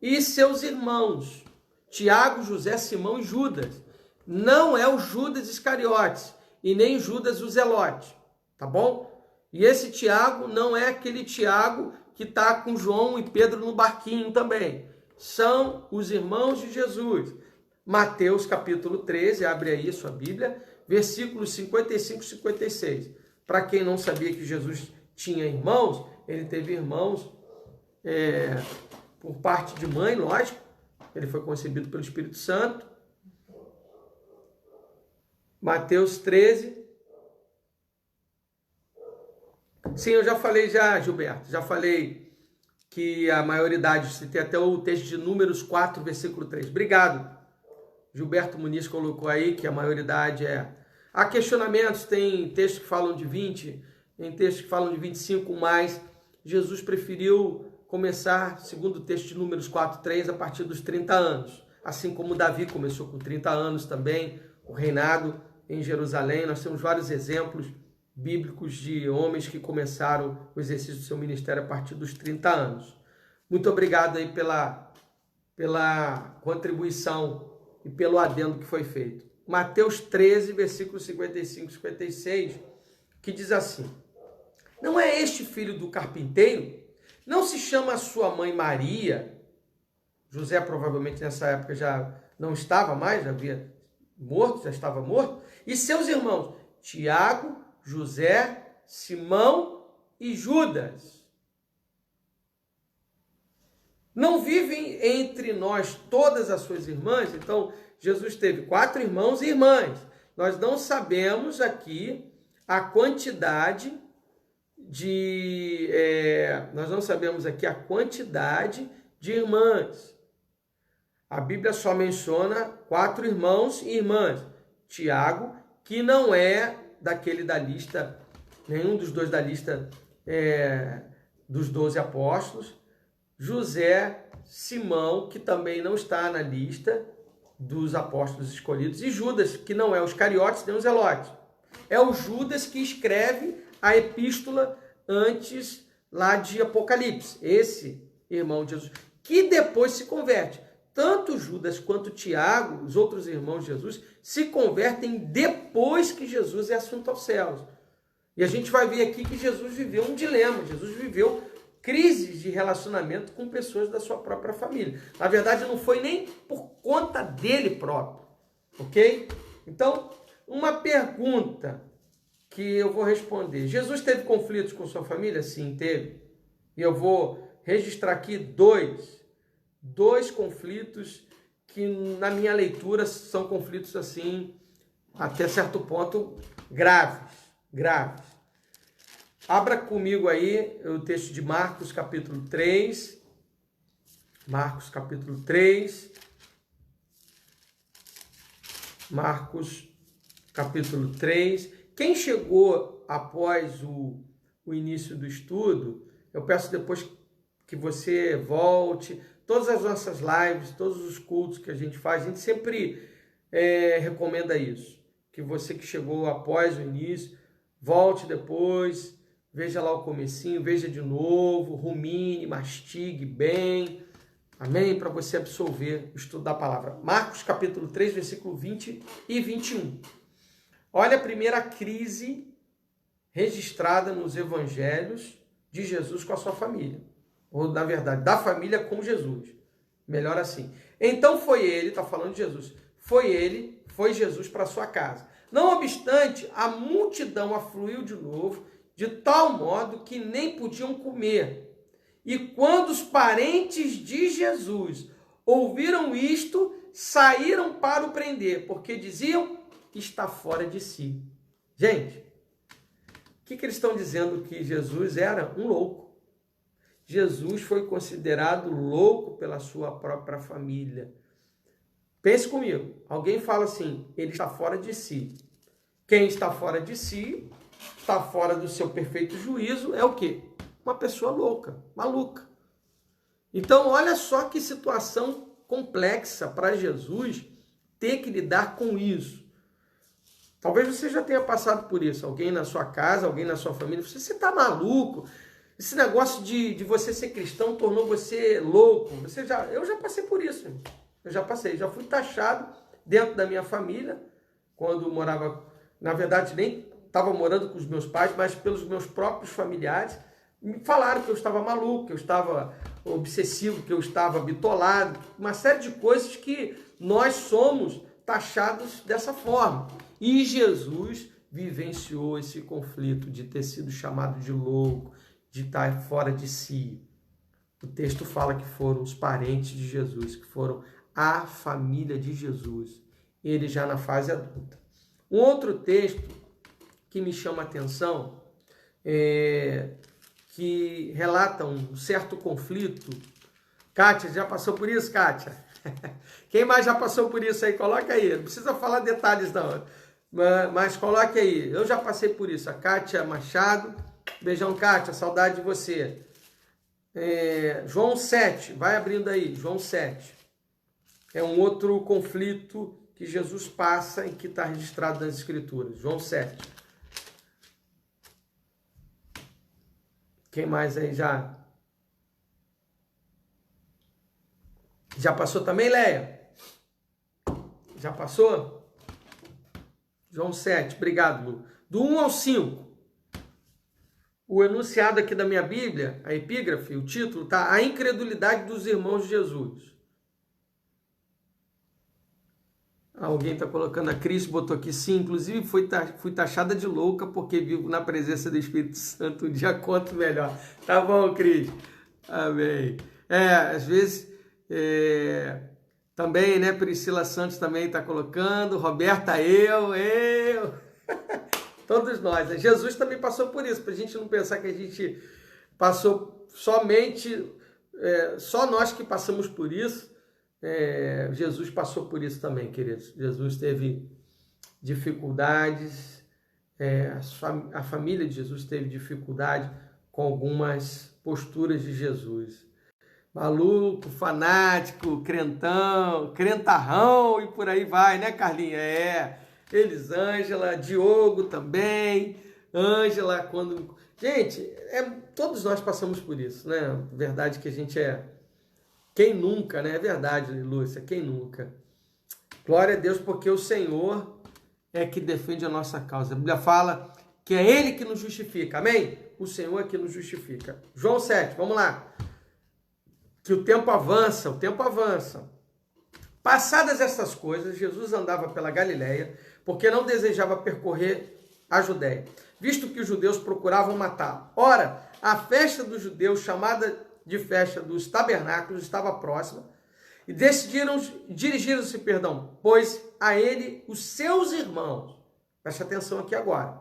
e seus irmãos, Tiago, José, Simão e Judas. Não é o Judas Iscariotes e nem Judas o Zelote, tá bom? E esse Tiago não é aquele Tiago que está com João e Pedro no barquinho também. São os irmãos de Jesus. Mateus capítulo 13, abre aí sua Bíblia, versículos 55 e 56. Para quem não sabia que Jesus tinha irmãos, ele teve irmãos por parte de mãe, lógico. Ele foi concebido pelo Espírito Santo. Mateus 13. Sim, eu já falei Gilberto. Já falei que a maioridade, citei até o texto de Números 4, versículo 3. Obrigado. Gilberto Muniz colocou aí que a maioridade é... Há questionamentos, tem textos que falam de 20, tem textos que falam de 25, mas Jesus preferiu começar, segundo o texto de Números 4, 3, a partir dos 30 anos. Assim como Davi começou com 30 anos também, o reinado em Jerusalém. Nós temos vários exemplos bíblicos de homens que começaram o exercício do seu ministério a partir dos 30 anos. Muito obrigado aí pela contribuição e pelo adendo que foi feito. Mateus 13, versículos 55 e 56, que diz assim: não é este filho do carpinteiro? Não se chama sua mãe Maria? José provavelmente nessa época já não estava mais, já havia morto, já estava morto. E seus irmãos, Tiago, José, Simão e Judas. Não vivem entre nós todas as suas irmãs? Então, Jesus teve 4 irmãos e irmãs. Nós não sabemos aqui a quantidade de irmãs. A Bíblia só menciona 4 irmãos e irmãs. Tiago, que não é daquele da lista, nenhum dos dois da lista dos 12 apóstolos. José, Simão, que também não está na lista dos apóstolos escolhidos, e Judas, que não é os Iscariotes nem os Zelotes. É o Judas que escreve a epístola antes lá de Apocalipse, esse irmão de Jesus, que depois se converte. Tanto Judas quanto Tiago, os outros irmãos de Jesus, se convertem depois que Jesus é assunto aos céus. E a gente vai ver aqui que Jesus viveu um dilema, Jesus viveu crises de relacionamento com pessoas da sua própria família. Na verdade, não foi nem por conta dele próprio, ok? Então, uma pergunta que eu vou responder. Jesus teve conflitos com sua família? Sim, teve. E eu vou registrar aqui dois conflitos que, na minha leitura, são conflitos, assim, até certo ponto, graves. Abra comigo aí o texto de Marcos, capítulo 3. Marcos, capítulo 3. Marcos, capítulo 3. Quem chegou após o início do estudo, eu peço depois que você volte. Todas as nossas lives, todos os cultos que a gente faz, a gente sempre recomenda isso. Que você que chegou após o início, volte depois, veja lá o comecinho, veja de novo, rumine, mastigue bem. Amém? Para você absorver o estudo da palavra. Marcos capítulo 3, versículo 20 e 21. Olha a primeira crise registrada nos evangelhos de Jesus com a sua família. Ou, na verdade, da família com Jesus. Melhor assim. Então foi ele, está falando de Jesus, foi Jesus para sua casa. Não obstante, a multidão afluiu de novo, de tal modo que nem podiam comer. E quando os parentes de Jesus ouviram isto, saíram para o prender, porque diziam, está fora de si. Gente, o que eles estão dizendo? Que Jesus era um louco. Jesus foi considerado louco pela sua própria família. Pense comigo, alguém fala assim, ele está fora de si. Quem está fora de si, está fora do seu perfeito juízo, é o quê? Uma pessoa louca, maluca. Então, olha só que situação complexa para Jesus ter que lidar com isso. Talvez você já tenha passado por isso. Alguém na sua casa, alguém na sua família, você está maluco? Esse negócio de você ser cristão tornou você louco. Eu já passei por isso. Já fui taxado dentro da minha família, quando morava, na verdade nem estava morando com os meus pais, mas pelos meus próprios familiares. Me falaram que eu estava maluco, que eu estava obsessivo, que eu estava bitolado, uma série de coisas que nós somos taxados dessa forma. E Jesus vivenciou esse conflito de ter sido chamado de louco, de estar fora de si. O texto fala que foram os parentes de Jesus, que foram a família de Jesus, ele já na fase adulta. Um outro texto que me chama a atenção que relata um certo conflito. Kátia, já passou por isso, Kátia? Quem mais já passou por isso aí? Coloca aí, não precisa falar detalhes não, mas coloque aí. Eu já passei por isso, a Kátia Machado. Beijão, Kátia, saudade de você. João 7, vai abrindo aí, João 7. É um outro conflito que Jesus passa e que está registrado nas Escrituras. João 7. Quem mais aí já? Já passou também, Leia? Já passou? João 7, obrigado, Lu. Do 1 ao 5. O enunciado aqui da minha Bíblia, a epígrafe, o título, tá? A incredulidade dos irmãos de Jesus. Alguém está colocando, a Cris botou aqui, sim, inclusive fui taxada de louca porque vivo na presença do Espírito Santo, um dia conto melhor. Tá bom, Cris? Amém. Às vezes, também, né, Priscila Santos também está colocando, Roberta, eu. Todos nós, né? Jesus também passou por isso, para a gente não pensar que a gente passou somente, só nós que passamos por isso. Jesus passou por isso também, queridos. Jesus teve dificuldades, a família de Jesus teve dificuldade com algumas posturas de Jesus. Maluco, fanático, crentão, crentarrão e por aí vai, né, Carlinha? Elisângela, Diogo também, Ângela, quando... Gente, todos nós passamos por isso, né? Verdade que a gente Quem nunca, né? É verdade, Lúcia, quem nunca? Glória a Deus, porque o Senhor é que defende a nossa causa. A Bíblia fala que é Ele que nos justifica, amém? O Senhor é que nos justifica. João 7, vamos lá. Que o tempo avança, Passadas essas coisas, Jesus andava pela Galileia, porque não desejava percorrer a Judéia, visto que os judeus procuravam matá-lo. Ora, a festa dos judeus, chamada de festa dos tabernáculos, estava próxima, e dirigiram-se, pois a ele os seus irmãos. Preste atenção aqui agora.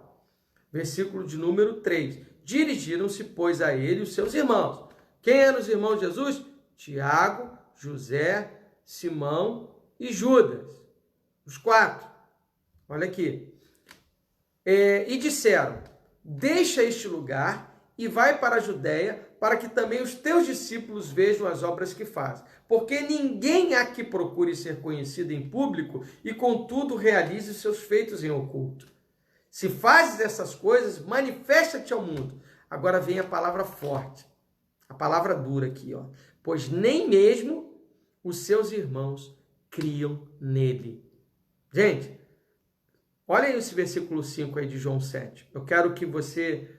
Versículo de número 3. Dirigiram-se, pois, a ele os seus irmãos. Quem eram os irmãos de Jesus? Tiago, José, Simão e Judas. Os 4. Olha aqui. E disseram, deixa este lugar e vai para a Judéia, para que também os teus discípulos vejam as obras que faz. Porque ninguém há que procure ser conhecido em público e, contudo, realize os seus feitos em oculto. Se fazes essas coisas, manifesta-te ao mundo. Agora vem a palavra forte, a palavra dura aqui, ó. Pois nem mesmo os seus irmãos criam nele. Gente, olha aí esse versículo 5 aí de João 7. Eu quero que você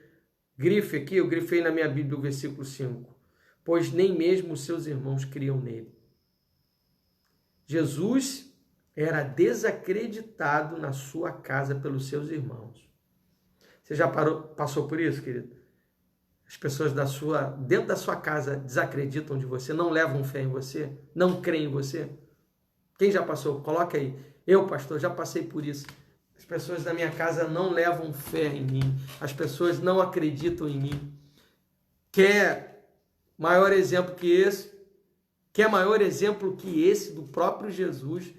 grife aqui, eu grifei na minha Bíblia o versículo 5. Pois nem mesmo os seus irmãos criam nele. Jesus era desacreditado na sua casa pelos seus irmãos. Você já passou por isso, querido? As pessoas dentro da sua casa desacreditam de você, não levam fé em você, não creem em você. Quem já passou? Coloca aí. Eu, pastor, já passei por isso. As pessoas da minha casa não levam fé em mim. As pessoas não acreditam em mim. Quer maior exemplo que esse? Quer maior exemplo que esse do próprio Jesus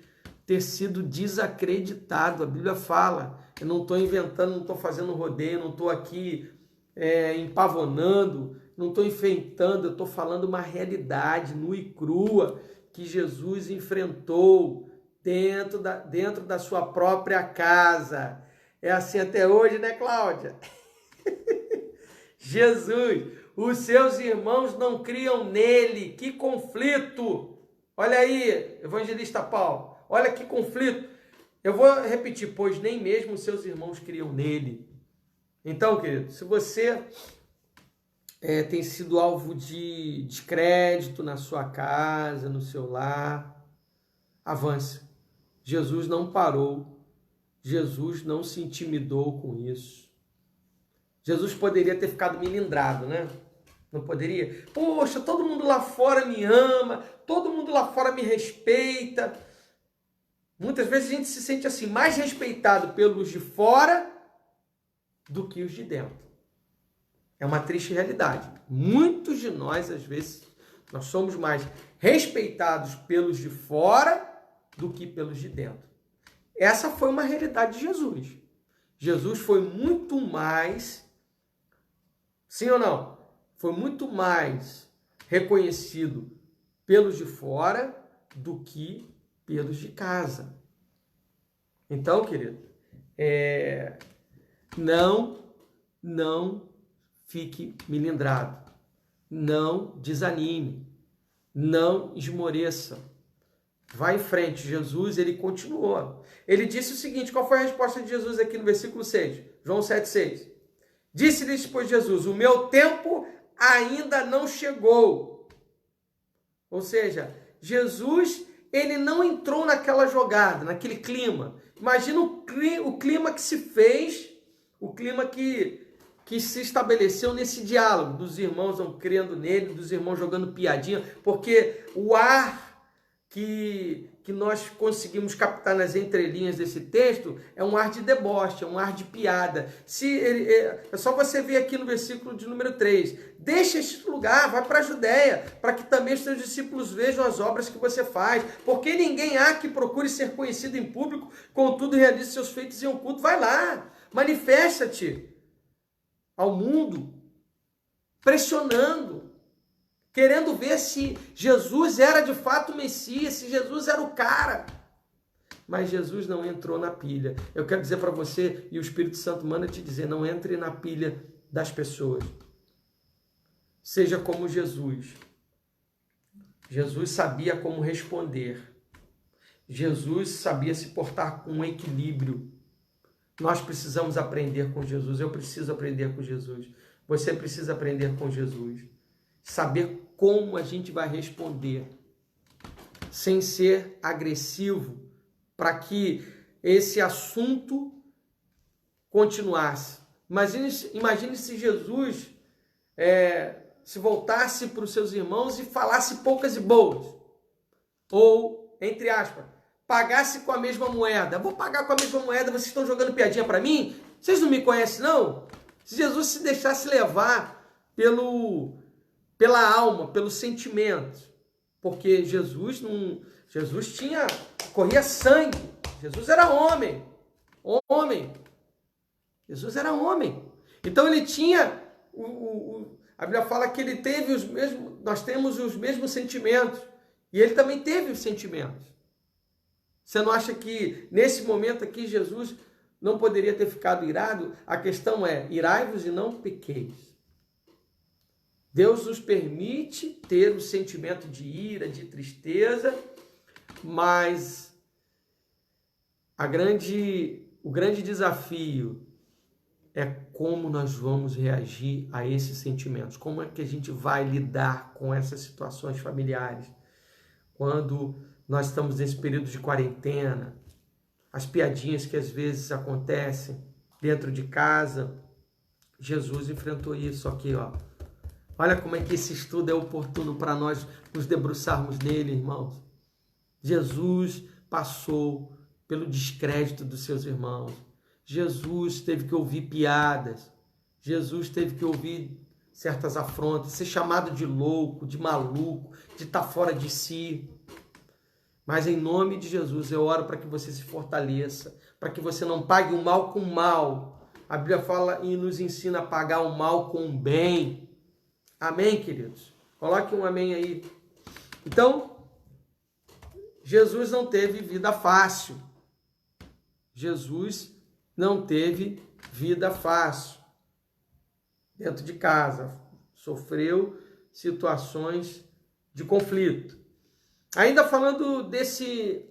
ter sido desacreditado? A Bíblia fala. Eu não estou inventando, não estou fazendo rodeio, não estou aqui empavonando, não estou enfeitando, eu estou falando uma realidade nua e crua que Jesus enfrentou dentro da sua própria casa. É assim até hoje, né, Cláudia? Jesus, os seus irmãos não criam nele. Que conflito! Olha aí, evangelista Paulo, olha que conflito. Eu vou repetir, pois nem mesmo os seus irmãos criam nele. Então, querido, se você tem sido alvo de descrédito na sua casa, no seu lar, avance. Jesus não parou. Jesus não se intimidou com isso. Jesus poderia ter ficado melindrado, né? Não poderia? Poxa, todo mundo lá fora me ama, todo mundo lá fora me respeita. Muitas vezes a gente se sente assim, mais respeitado pelos de fora do que os de dentro. É uma triste realidade. Muitos de nós, às vezes, nós somos mais respeitados pelos de fora do que pelos de dentro. Essa foi uma realidade de Jesus. Jesus foi muito mais, sim ou não? Foi muito mais reconhecido pelos de fora do que pelos de casa. Então, querido, não fique melindrado, não desanime, não esmoreça. Vai em frente. Jesus, ele continuou. Ele disse o seguinte, qual foi a resposta de Jesus aqui no versículo 6? João 7,6. Disse-lhes, pois, Jesus, o meu tempo ainda não chegou. Ou seja, Jesus, ele não entrou naquela jogada, naquele clima. Imagina o clima que se fez, o clima que se estabeleceu nesse diálogo, dos irmãos não crendo nele, dos irmãos jogando piadinha, porque o ar que nós conseguimos captar nas entrelinhas desse texto é um ar de deboche, é um ar de piada. É só você ver aqui no versículo de número 3. Deixa este lugar, vai para a Judéia, para que também os seus discípulos vejam as obras que você faz, porque ninguém há que procure ser conhecido em público, contudo realize seus feitos em oculto. Vai lá, manifesta-te ao mundo, pressionando, querendo ver se Jesus era de fato o Messias, se Jesus era o cara. Mas Jesus não entrou na pilha. Eu quero dizer para você, e o Espírito Santo manda te dizer, não entre na pilha das pessoas. Seja como Jesus. Jesus sabia como responder. Jesus sabia se portar com equilíbrio. Nós precisamos aprender com Jesus. Eu preciso aprender com Jesus. Você precisa aprender com Jesus. Saber como a gente vai responder, sem ser agressivo, para que esse assunto continuasse. Imagine se Jesus se voltasse para os seus irmãos e falasse poucas e boas. Ou, entre aspas, pagasse com a mesma moeda. Vou pagar com a mesma moeda, vocês estão jogando piadinha para mim? Vocês não me conhecem, não? Se Jesus se deixasse levar pela alma, pelo sentimento, porque Jesus corria sangue, Jesus era homem, Jesus era homem, então ele tinha, a Bíblia fala que ele teve os mesmos, nós temos os mesmos sentimentos, e ele também teve os sentimentos. Você não acha que nesse momento aqui Jesus não poderia ter ficado irado? A questão é, irai-vos e não pequeis. Deus nos permite ter o sentimento de ira, de tristeza, mas o grande desafio é como nós vamos reagir a esses sentimentos. Como é que a gente vai lidar com essas situações familiares? Quando nós estamos nesse período de quarentena, as piadinhas que às vezes acontecem dentro de casa, Jesus enfrentou isso aqui, ó. Olha como é que esse estudo é oportuno para nós nos debruçarmos nele, irmãos. Jesus passou pelo descrédito dos seus irmãos. Jesus teve que ouvir piadas. Jesus teve que ouvir certas afrontas, ser chamado de louco, de maluco, de estar fora de si. Mas em nome de Jesus, eu oro para que você se fortaleça, para que você não pague o mal com o mal. A Bíblia fala e nos ensina a pagar o mal com o bem. Amém, queridos? Coloque um amém aí. Então, Jesus não teve vida fácil. Jesus não teve vida fácil. dentro de casa, sofreu situações de conflito. Ainda falando desse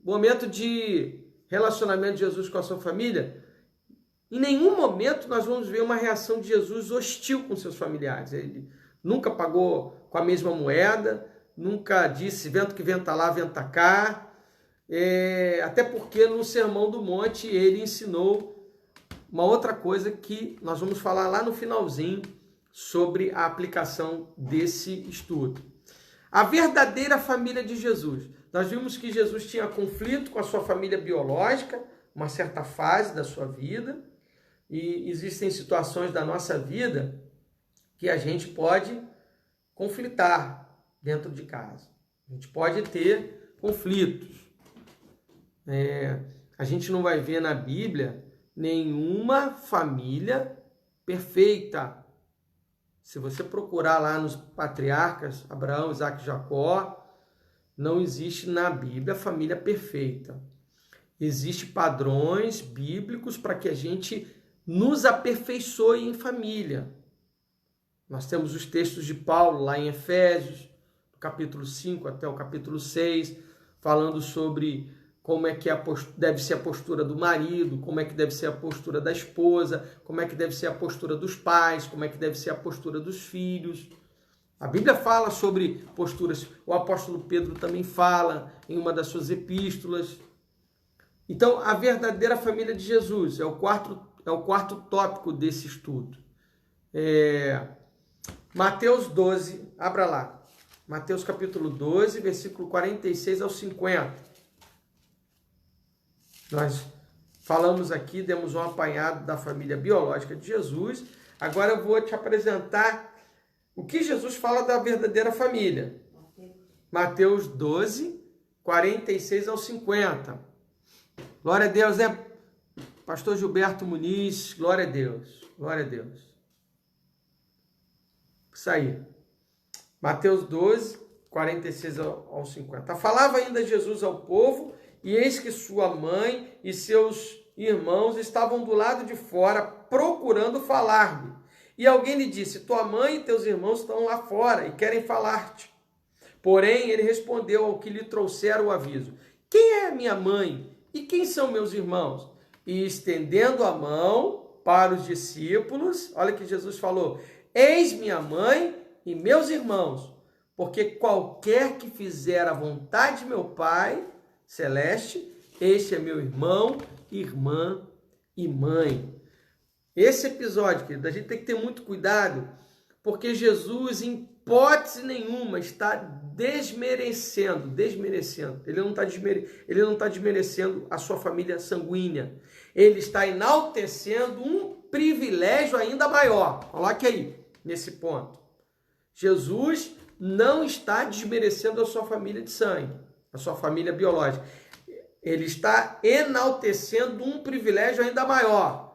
momento de relacionamento de Jesus com a sua família, em nenhum momento nós vamos ver uma reação de Jesus hostil com seus familiares. Ele nunca pagou com a mesma moeda, nunca disse vento que venta lá, venta cá. Até porque no Sermão do Monte ele ensinou uma outra coisa que nós vamos falar lá no finalzinho sobre a aplicação desse estudo. A verdadeira família de Jesus. Nós vimos que Jesus tinha conflito com a sua família biológica, uma certa fase da sua vida, e existem situações da nossa vida que a gente pode conflitar dentro de casa. A gente pode ter conflitos. A gente não vai ver na Bíblia nenhuma família perfeita. Se você procurar lá nos patriarcas, Abraão, Isaac e Jacó, não existe na Bíblia família perfeita. Existem padrões bíblicos para que a gente nos aperfeiçoe em família. Nós temos os textos de Paulo lá em Efésios, do capítulo 5 até o capítulo 6, falando sobre como é que deve ser a postura do marido, como é que deve ser a postura da esposa, como é que deve ser a postura dos pais, como é que deve ser a postura dos filhos. A Bíblia fala sobre posturas, o apóstolo Pedro também fala em uma das suas epístolas. Então, a verdadeira família de Jesus é o quarto tópico desse estudo. Mateus 12, abra lá. Mateus capítulo 12, versículo 46 ao 50. Nós falamos aqui, demos um apanhado da família biológica de Jesus. Agora eu vou te apresentar o que Jesus fala da verdadeira família. Mateus 12, 46 ao 50. Glória a Deus, Pastor Gilberto Muniz, glória a Deus, glória a Deus. Isso aí. Mateus 12, 46 ao 50. Falava ainda Jesus ao povo, e eis que sua mãe e seus irmãos estavam do lado de fora, procurando falar-lhe. E alguém lhe disse, tua mãe e teus irmãos estão lá fora e querem falar-te. Porém, ele respondeu ao que lhe trouxeram o aviso, quem é minha mãe e quem são meus irmãos? E estendendo a mão para os discípulos, olha que Jesus falou, eis minha mãe e meus irmãos, porque qualquer que fizer a vontade de meu Pai celeste, este é meu irmão, irmã e mãe. Esse episódio, querido, a gente tem que ter muito cuidado, porque Jesus, em hipótese nenhuma, está desmerecendo. Ele não está desmerecendo a sua família sanguínea. Ele está enaltecendo um privilégio ainda maior. Coloque aí, nesse ponto. Jesus não está desmerecendo a sua família de sangue, a sua família biológica. Ele está enaltecendo um privilégio ainda maior,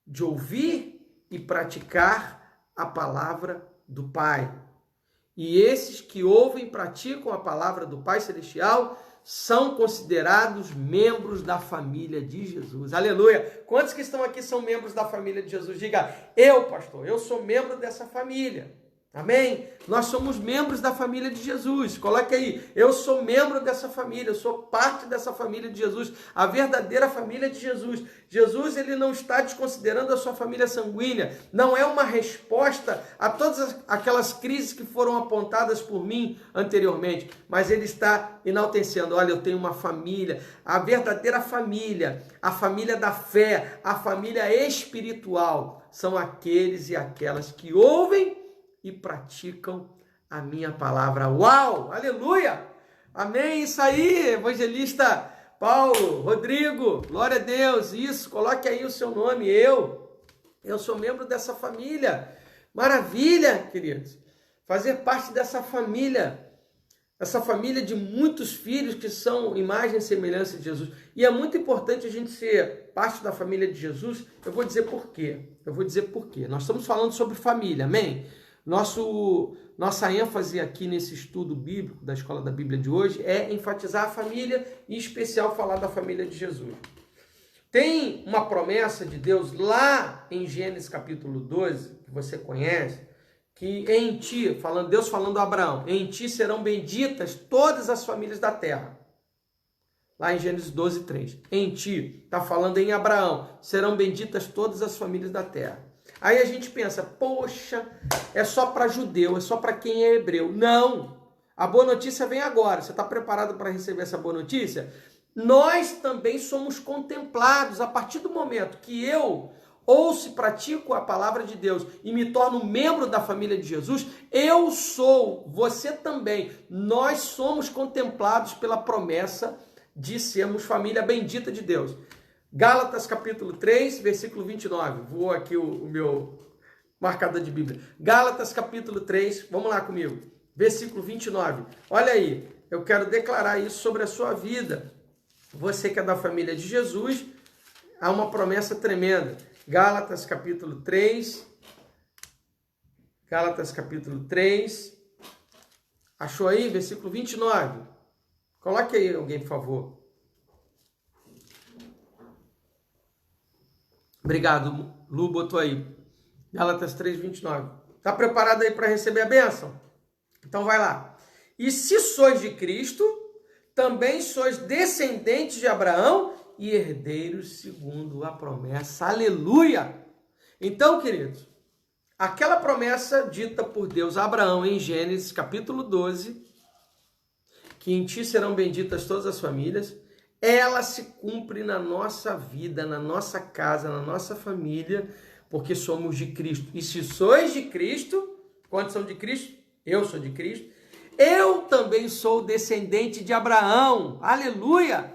de ouvir e praticar a palavra do Pai. E esses que ouvem e praticam a palavra do Pai Celestial são considerados membros da família de Jesus. Aleluia! Quantos que estão aqui são membros da família de Jesus? Diga, eu, pastor, eu sou membro dessa família. Amém? Nós somos membros da família de Jesus. Coloque aí, eu sou membro dessa família, eu sou parte dessa família de Jesus, a verdadeira família de Jesus. Jesus, ele não está desconsiderando a sua família sanguínea, não é uma resposta a todas aquelas crises que foram apontadas por mim anteriormente, mas ele está enaltecendo, olha, eu tenho uma família, a verdadeira família, a família da fé, a família espiritual, são aqueles e aquelas que ouvem e praticam a minha palavra. Uau! Aleluia! Amém! Isso aí, evangelista Paulo, Rodrigo, glória a Deus, isso, coloque aí o seu nome, eu sou membro dessa família. Maravilha, queridos, fazer parte dessa família, essa família de muitos filhos que são imagem e semelhança de Jesus. E é muito importante a gente ser parte da família de Jesus. Eu vou dizer por quê. Nós estamos falando sobre família, amém? Nossa ênfase aqui nesse estudo bíblico da Escola da Bíblia de hoje é enfatizar a família e, em especial, falar da família de Jesus. Tem uma promessa de Deus lá em Gênesis capítulo 12, que você conhece, que em ti, Deus falando a Abraão, em ti serão benditas todas as famílias da terra. Lá em Gênesis 12, 3. Em ti, está falando em Abraão, serão benditas todas as famílias da terra. Aí a gente pensa, poxa, é só para judeu, é só para quem é hebreu. Não! A boa notícia vem agora. Você está preparado para receber essa boa notícia? Nós também somos contemplados a partir do momento que eu ouço e pratico a palavra de Deus e me torno membro da família de Jesus, eu sou, você também, nós somos contemplados pela promessa de sermos família bendita de Deus. Gálatas capítulo 3, versículo 29. Vou aqui o meu marcador de Bíblia. Gálatas capítulo 3, vamos lá comigo. Versículo 29. Olha aí, eu quero declarar isso sobre a sua vida. Você que é da família de Jesus, há uma promessa tremenda. Gálatas capítulo 3. Gálatas capítulo 3. Achou aí? Versículo 29. Coloque aí alguém, por favor. Obrigado, Lu botou aí. Gálatas 3, 29. Está preparado aí para receber a bênção? Então vai lá. E se sois de Cristo, também sois descendentes de Abraão e herdeiros segundo a promessa. Aleluia! Então, queridos, aquela promessa dita por Deus a Abraão em Gênesis capítulo 12, que em ti serão benditas todas as famílias, ela se cumpre na nossa vida, na nossa casa, na nossa família, porque somos de Cristo. E se sois de Cristo, quantos são de Cristo? Eu sou de Cristo. Eu também sou descendente de Abraão. Aleluia!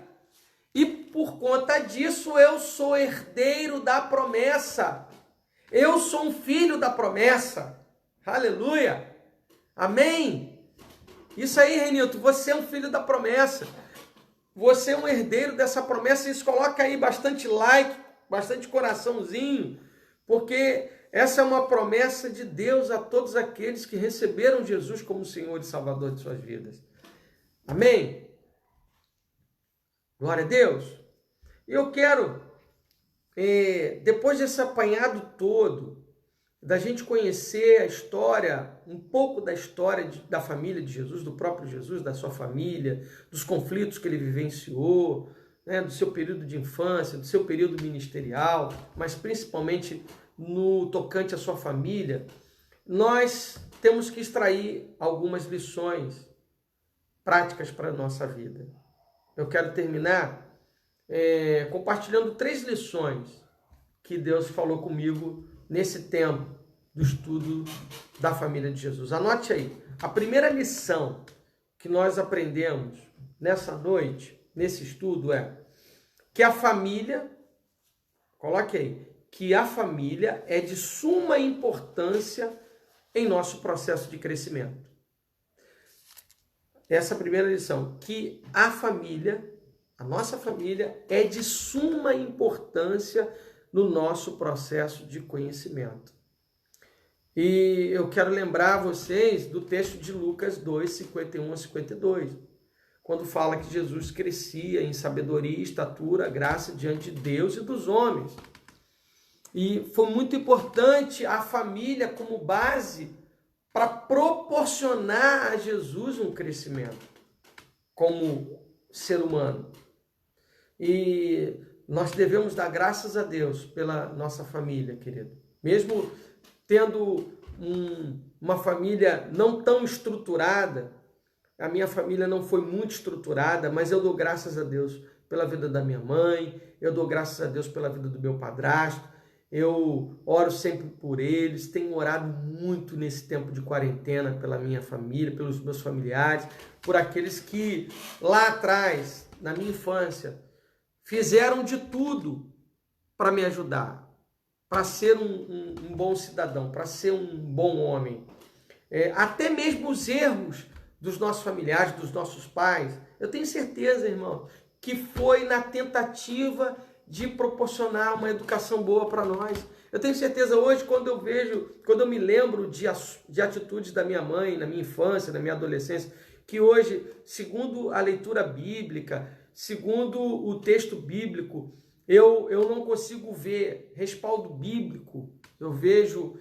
E por conta disso eu sou herdeiro da promessa. Eu sou um filho da promessa. Aleluia! Amém? Isso aí, Renilton, você é um filho da promessa. Você é um herdeiro dessa promessa. Isso, coloca aí bastante like, bastante coraçãozinho, porque essa é uma promessa de Deus a todos aqueles que receberam Jesus como Senhor e Salvador de suas vidas. Amém? Glória a Deus. E eu quero, depois desse apanhado todo, da gente conhecer a história, um pouco da história da família de Jesus, do próprio Jesus, da sua família, dos conflitos que ele vivenciou, né, do seu período de infância, do seu período ministerial, mas principalmente no tocante à sua família, nós temos que extrair algumas lições práticas para a nossa vida. Eu quero terminar compartilhando 3 lições que Deus falou comigo nesse tempo do estudo da família de Jesus. Anote aí. A primeira lição que nós aprendemos nessa noite, nesse estudo, é que a família, coloque aí, que a família é de suma importância em nosso processo de crescimento. Essa é a primeira lição, que a família, a nossa família, é de suma importância no nosso processo de conhecimento. E eu quero lembrar vocês do texto de Lucas 2, 51 a 52, quando fala que Jesus crescia em sabedoria, estatura, graça diante de Deus e dos homens. E foi muito importante a família como base para proporcionar a Jesus um crescimento como ser humano. E nós devemos dar graças a Deus pela nossa família, querido. Mesmo tendo uma família não tão estruturada, a minha família não foi muito estruturada, mas eu dou graças a Deus pela vida da minha mãe, eu dou graças a Deus pela vida do meu padrasto, eu oro sempre por eles, tenho orado muito nesse tempo de quarentena pela minha família, pelos meus familiares, por aqueles que lá atrás, na minha infância, fizeram de tudo para me ajudar, para ser um bom cidadão, para ser um bom homem. Até mesmo os erros dos nossos familiares, dos nossos pais, eu tenho certeza, irmão, que foi na tentativa de proporcionar uma educação boa para nós. Eu tenho certeza hoje, quando eu me lembro de atitudes da minha mãe, na minha infância, na minha adolescência, que hoje, segundo a leitura bíblica, segundo o texto bíblico, eu não consigo ver respaldo bíblico, eu vejo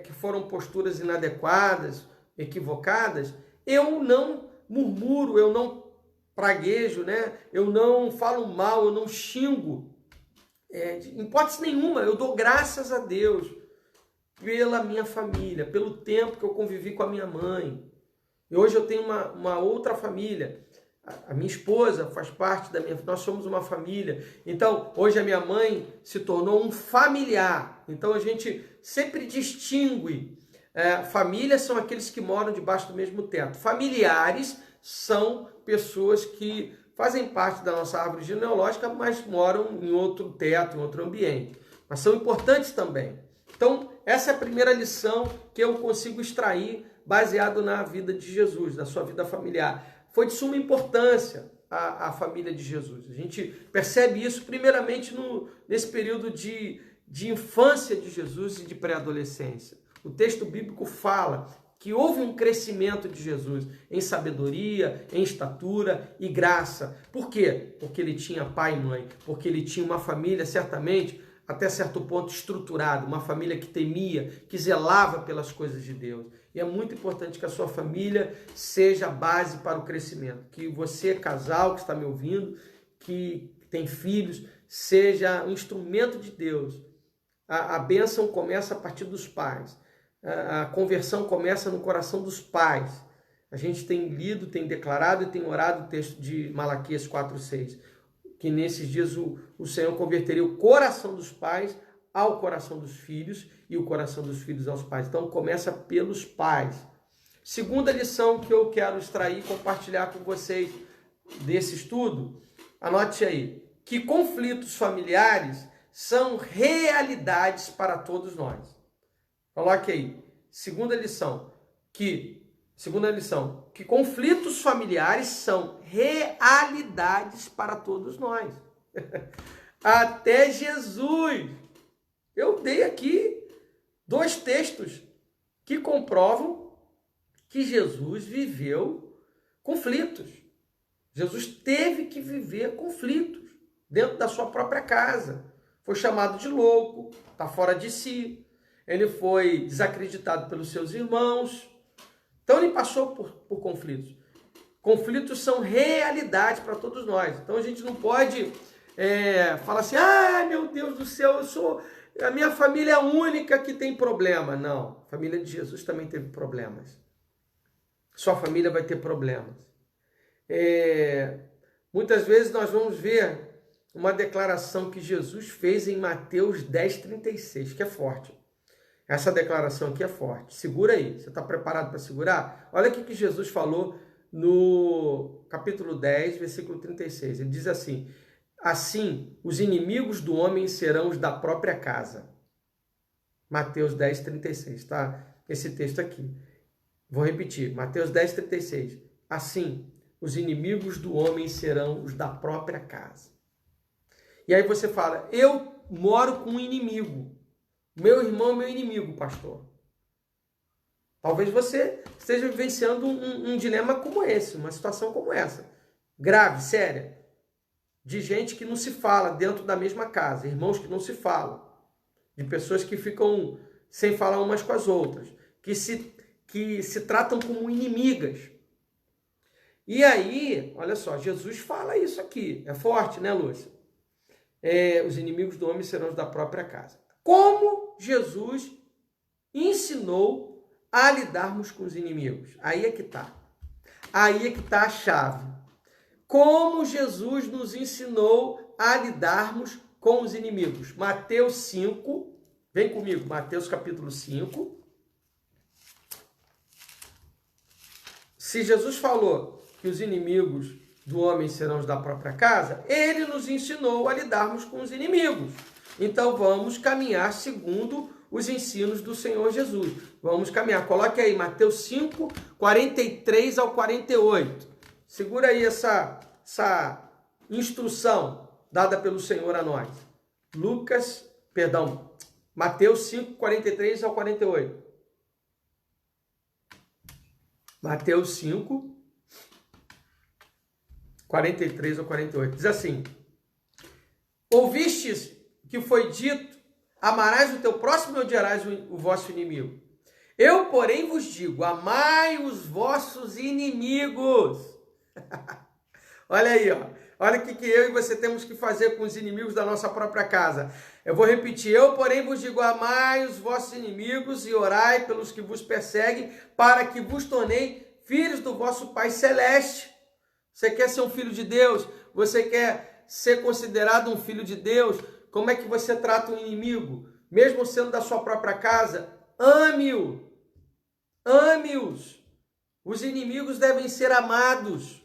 que foram posturas inadequadas, equivocadas, eu não murmuro, eu não praguejo, né? Eu não falo mal, eu não xingo. Em hipótese nenhuma, eu dou graças a Deus pela minha família, pelo tempo que eu convivi com a minha mãe. E hoje eu tenho uma outra família. A minha esposa faz parte da minha... Nós somos uma família. Então, hoje a minha mãe se tornou um familiar. Então, a gente sempre distingue. Famílias são aqueles que moram debaixo do mesmo teto. Familiares são pessoas que fazem parte da nossa árvore genealógica, mas moram em outro teto, em outro ambiente. Mas são importantes também. Então, essa é a primeira lição que eu consigo extrair baseado na vida de Jesus, na sua vida familiar. Foi de suma importância a família de Jesus. A gente percebe isso primeiramente nesse período de infância de Jesus e de pré-adolescência. O texto bíblico fala que houve um crescimento de Jesus em sabedoria, em estatura e graça. Por quê? Porque ele tinha pai e mãe, porque ele tinha uma família, certamente, até certo ponto estruturada, uma família que temia, que zelava pelas coisas de Deus. E é muito importante que a sua família seja a base para o crescimento. Que você, casal que está me ouvindo, que tem filhos, seja um instrumento de Deus. A bênção começa a partir dos pais. A conversão começa no coração dos pais. A gente tem lido, tem declarado e tem orado o texto de Malaquias 4:6, que nesses dias o Senhor converteria o coração dos pais ao coração dos filhos e o coração dos filhos aos pais. Então começa pelos pais. Segunda lição que eu quero extrair e compartilhar com vocês desse estudo, anote aí, que conflitos familiares são realidades para todos nós. Coloque aí. Segunda lição, que conflitos familiares são realidades para todos nós. Até Jesus. Eu dei aqui 2 textos que comprovam que Jesus viveu conflitos. Jesus teve que viver conflitos dentro da sua própria casa. Foi chamado de louco, está fora de si. Ele foi desacreditado pelos seus irmãos. Então ele passou por conflitos. Conflitos são realidade para todos nós. Então a gente não pode falar assim, meu Deus do céu, a minha família é a única que tem problema. Não, a família de Jesus também teve problemas. Sua família vai ter problemas. Muitas vezes nós vamos ver uma declaração que Jesus fez em Mateus 10:36, que é forte. Essa declaração aqui é forte. Segura aí. Você está preparado para segurar? Olha o que Jesus falou no capítulo 10, versículo 36. Ele diz assim: assim, os inimigos do homem serão os da própria casa. Mateus 10:36, tá? Esse texto aqui. Vou repetir. Mateus 10:36. Assim, os inimigos do homem serão os da própria casa. E aí você fala, eu moro com um inimigo. Meu irmão é meu inimigo, pastor. Talvez você esteja vivenciando um dilema como esse, uma situação como essa. Grave, séria. De gente que não se fala dentro da mesma casa. Irmãos que não se falam. De pessoas que ficam sem falar umas com as outras. Que se tratam como inimigas. E aí, olha só, Jesus fala isso aqui. É forte, né, Lúcia? Os inimigos do homem serão os da própria casa. Como Jesus ensinou a lidarmos com os inimigos? Aí é que está. Aí é que está a chave. Como Jesus nos ensinou a lidarmos com os inimigos? Mateus 5, vem comigo, Mateus capítulo 5. Se Jesus falou que os inimigos do homem serão os da própria casa, ele nos ensinou a lidarmos com os inimigos. Então vamos caminhar segundo os ensinos do Senhor Jesus. Vamos caminhar. Coloque aí Mateus 5, 43 ao 48. Segura aí essa instrução dada pelo Senhor a nós. Mateus 5, 43 ao 48. Mateus 5, 43 ao 48. Diz assim: Ouvistes que foi dito, amarás o teu próximo e odiarás o vosso inimigo. Eu, porém, vos digo, amai os vossos inimigos. Olha aí, ó. Olha o que eu e você temos que fazer com os inimigos da nossa própria casa. Eu vou repetir. Eu, porém, vos digo, amai os vossos inimigos e orai pelos que vos perseguem, para que vos tornei filhos do vosso Pai Celeste. Você quer ser um filho de Deus? Você quer ser considerado um filho de Deus? Como é que você trata um inimigo? Mesmo sendo da sua própria casa, ame-o. Ame-os. Os inimigos devem ser amados.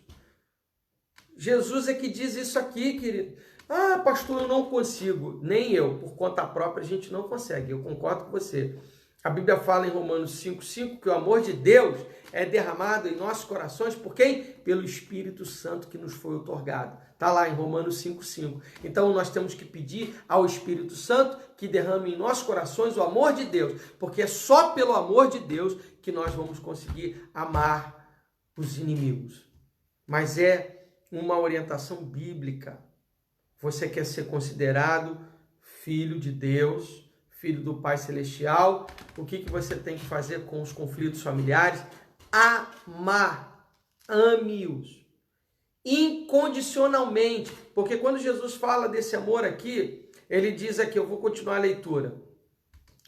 Jesus é que diz isso aqui, querido. Ah, pastor, eu não consigo. Nem eu, por conta própria, a gente não consegue. Eu concordo com você. A Bíblia fala em Romanos 5,5 que o amor de Deus é derramado em nossos corações por quem? Pelo Espírito Santo que nos foi outorgado. Está lá em Romanos 5,5. Então nós temos que pedir ao Espírito Santo que derrame em nossos corações o amor de Deus, porque é só pelo amor de Deus que nós vamos conseguir amar os inimigos. Mas é uma orientação bíblica. Você quer ser considerado filho de Deus, filho do Pai Celestial, o que você tem que fazer com os conflitos familiares? Amar. Ame-os. Incondicionalmente. Porque quando Jesus fala desse amor aqui, ele diz aqui, eu vou continuar a leitura.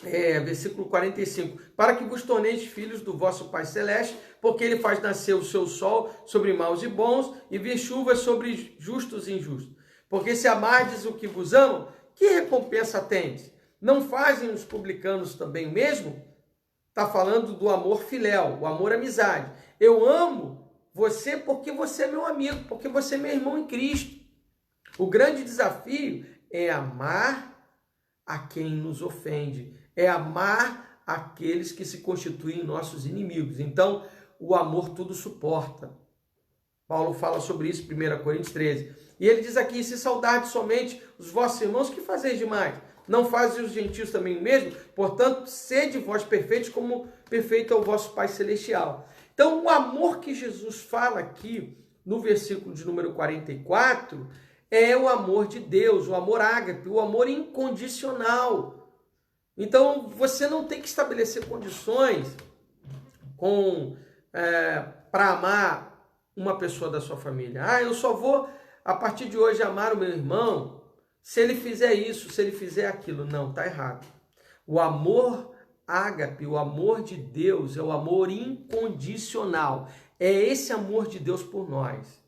Versículo 45. Para que vos torneis filhos do vosso Pai Celeste, porque ele faz nascer o seu sol sobre maus e bons, e vir chuvas sobre justos e injustos. Porque se amardes o que vos amam, que recompensa tendes? Não fazem os publicanos também o mesmo? Está falando do amor filéu, o amor amizade. Eu amo você porque você é meu amigo, porque você é meu irmão em Cristo. O grande desafio é amar a quem nos ofende, é amar aqueles que se constituem nossos inimigos. Então, o amor tudo suporta. Paulo fala sobre isso em 1 Coríntios 13. E ele diz aqui, se saudardes somente os vossos irmãos, que fazeis demais? Não fazem os gentios também o mesmo? Portanto, sede vós perfeitos, como perfeito é o vosso Pai Celestial. Então, o amor que Jesus fala aqui, no versículo de número 44, é o amor de Deus, o amor ágape, o amor incondicional. Então, você não tem que estabelecer condições para amar uma pessoa da sua família. Ah, eu só vou, a partir de hoje, amar o meu irmão se ele fizer isso, se ele fizer aquilo. Não, está errado. O amor ágape, o amor de Deus, é o amor incondicional. É esse amor de Deus por nós.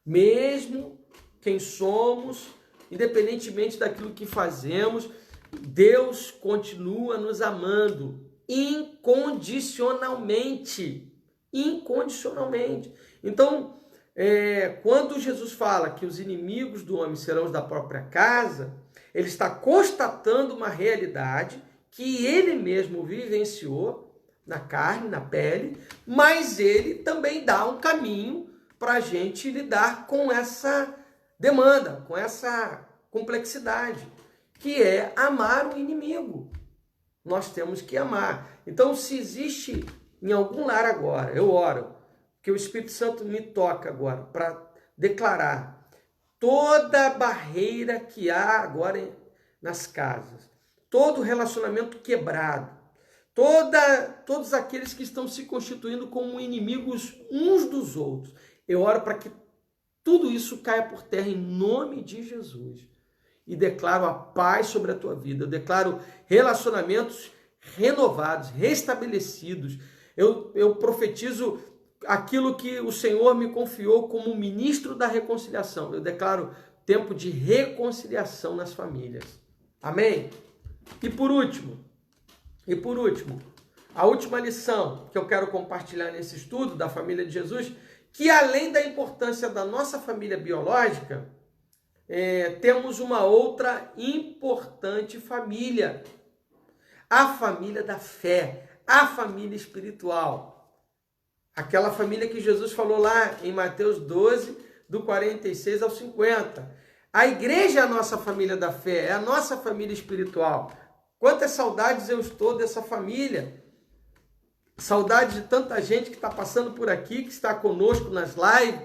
Mesmo quem somos, independentemente daquilo que fazemos, Deus continua nos amando incondicionalmente. Incondicionalmente. Então, quando Jesus fala que os inimigos do homem serão os da própria casa, ele está constatando uma realidade que ele mesmo vivenciou na carne, na pele, mas ele também dá um caminho para a gente lidar com essa demanda, com essa complexidade, que é amar o inimigo. Nós temos que amar. Então, se existe em algum lar agora, eu oro, que o Espírito Santo me toca agora para declarar toda a barreira que há agora nas casas, todo relacionamento quebrado, todos aqueles que estão se constituindo como inimigos uns dos outros. Eu oro para que tudo isso caia por terra em nome de Jesus. E declaro a paz sobre a tua vida. Eu declaro relacionamentos renovados, restabelecidos. Eu profetizo aquilo que o Senhor me confiou como ministro da reconciliação. Eu declaro tempo de reconciliação nas famílias. Amém? E por último, a última lição que eu quero compartilhar nesse estudo da família de Jesus, que além da importância da nossa família biológica, temos uma outra importante família, a família da fé, a família espiritual. Aquela família que Jesus falou lá em Mateus 12, do 46 ao 50. A igreja é a nossa família da fé, é a nossa família espiritual. Quantas saudades eu estou dessa família. Saudade de tanta gente que está passando por aqui, que está conosco nas lives.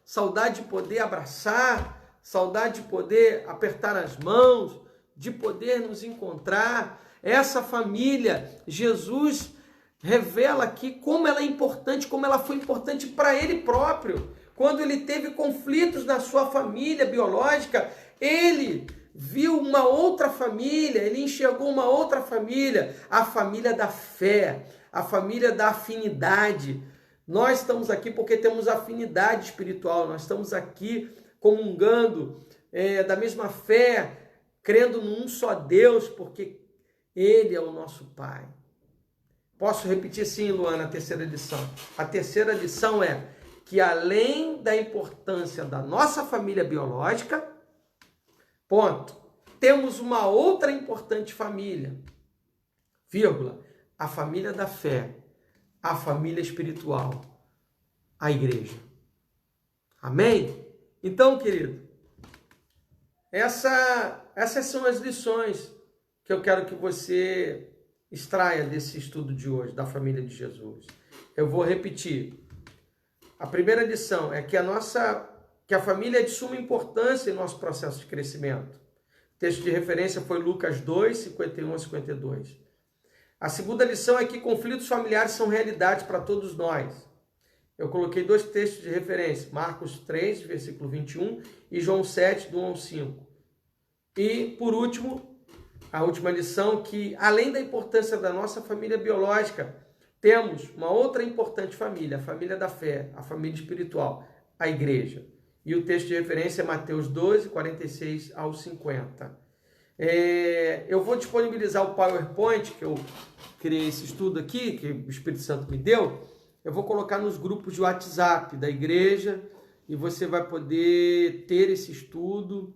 Saudade de poder abraçar. saudade de poder apertar as mãos, de poder nos encontrar. Essa família, Jesus revela aqui como ela é importante, como ela foi importante para ele próprio. Quando ele teve conflitos na sua família biológica, ele viu uma outra família, ele enxergou uma outra família, a família da fé, a família da afinidade. Nós estamos aqui porque temos afinidade espiritual, nós estamos aqui comungando da mesma fé, crendo num só Deus, porque Ele é o nosso Pai. Posso repetir sim, Luana, a terceira lição. A terceira lição é que além da importância da nossa família biológica, ponto, temos uma outra importante família, vírgula, a família da fé, a família espiritual, a igreja. Amém? Então, querido, essas são as lições que eu quero que você extraia desse estudo de hoje, da família de Jesus. Eu vou repetir. A primeira lição é que a família é de suma importância em nosso processo de crescimento. O texto de referência foi Lucas 2, 51 a 52. A segunda lição é que conflitos familiares são realidade para todos nós. Eu coloquei 2 textos de referência, Marcos 3, versículo 21 e João 7, do 1 ao 5. E, por último, a última lição, que além da importância da nossa família biológica, temos uma outra importante família, a família da fé, a família espiritual, a igreja. E o texto de referência é Mateus 12, 46 ao 50. Eu vou disponibilizar o PowerPoint, que eu criei esse estudo aqui, que o Espírito Santo me deu. Eu vou colocar nos grupos de WhatsApp da igreja e você vai poder ter esse estudo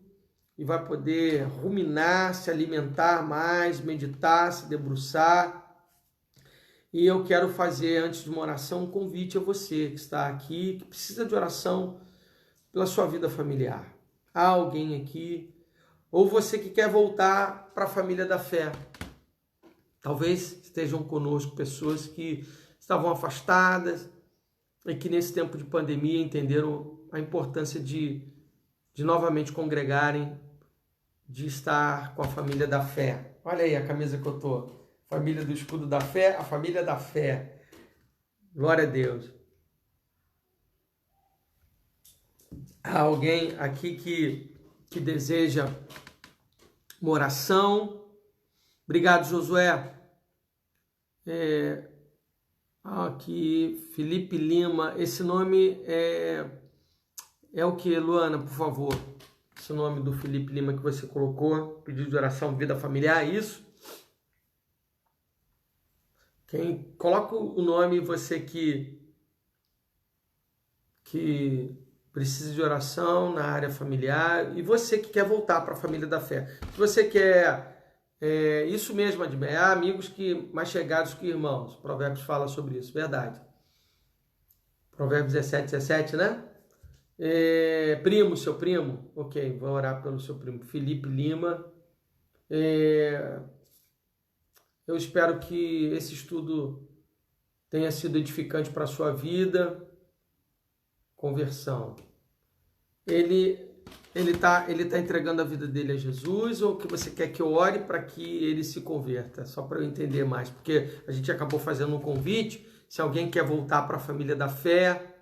e vai poder ruminar, se alimentar mais, meditar, se debruçar. E eu quero fazer, antes de uma oração, um convite a você que está aqui, que precisa de oração pela sua vida familiar. Há alguém aqui, ou você que quer voltar para a família da fé. Talvez estejam conosco pessoas que estavam afastadas e que nesse tempo de pandemia entenderam a importância de novamente congregarem, de estar com a família da fé. Olha aí a camisa que eu tô. Família do escudo da fé, a família da fé. Glória a Deus. Há alguém aqui que deseja uma oração. Obrigado, Josué. Aqui, Felipe Lima. Esse nome é o que, Luana, por favor? Esse nome do Felipe Lima que você colocou. Pedido de oração, vida familiar, isso? Coloca o nome, você que precisa de oração na área familiar, e você que quer voltar para a família da fé. Se você quer, isso mesmo, Admir, amigos mais chegados que irmãos. Provérbios fala sobre isso, verdade. Provérbios 17, 17, né? Primo, seu primo. Ok, vou orar pelo seu primo. Felipe Lima. Eu espero que esse estudo tenha sido edificante para a sua vida. Conversão. Ele tá entregando a vida dele a Jesus, ou que você quer que eu ore para que ele se converta? Só para eu entender mais, porque a gente acabou fazendo um convite. Se alguém quer voltar para a família da fé,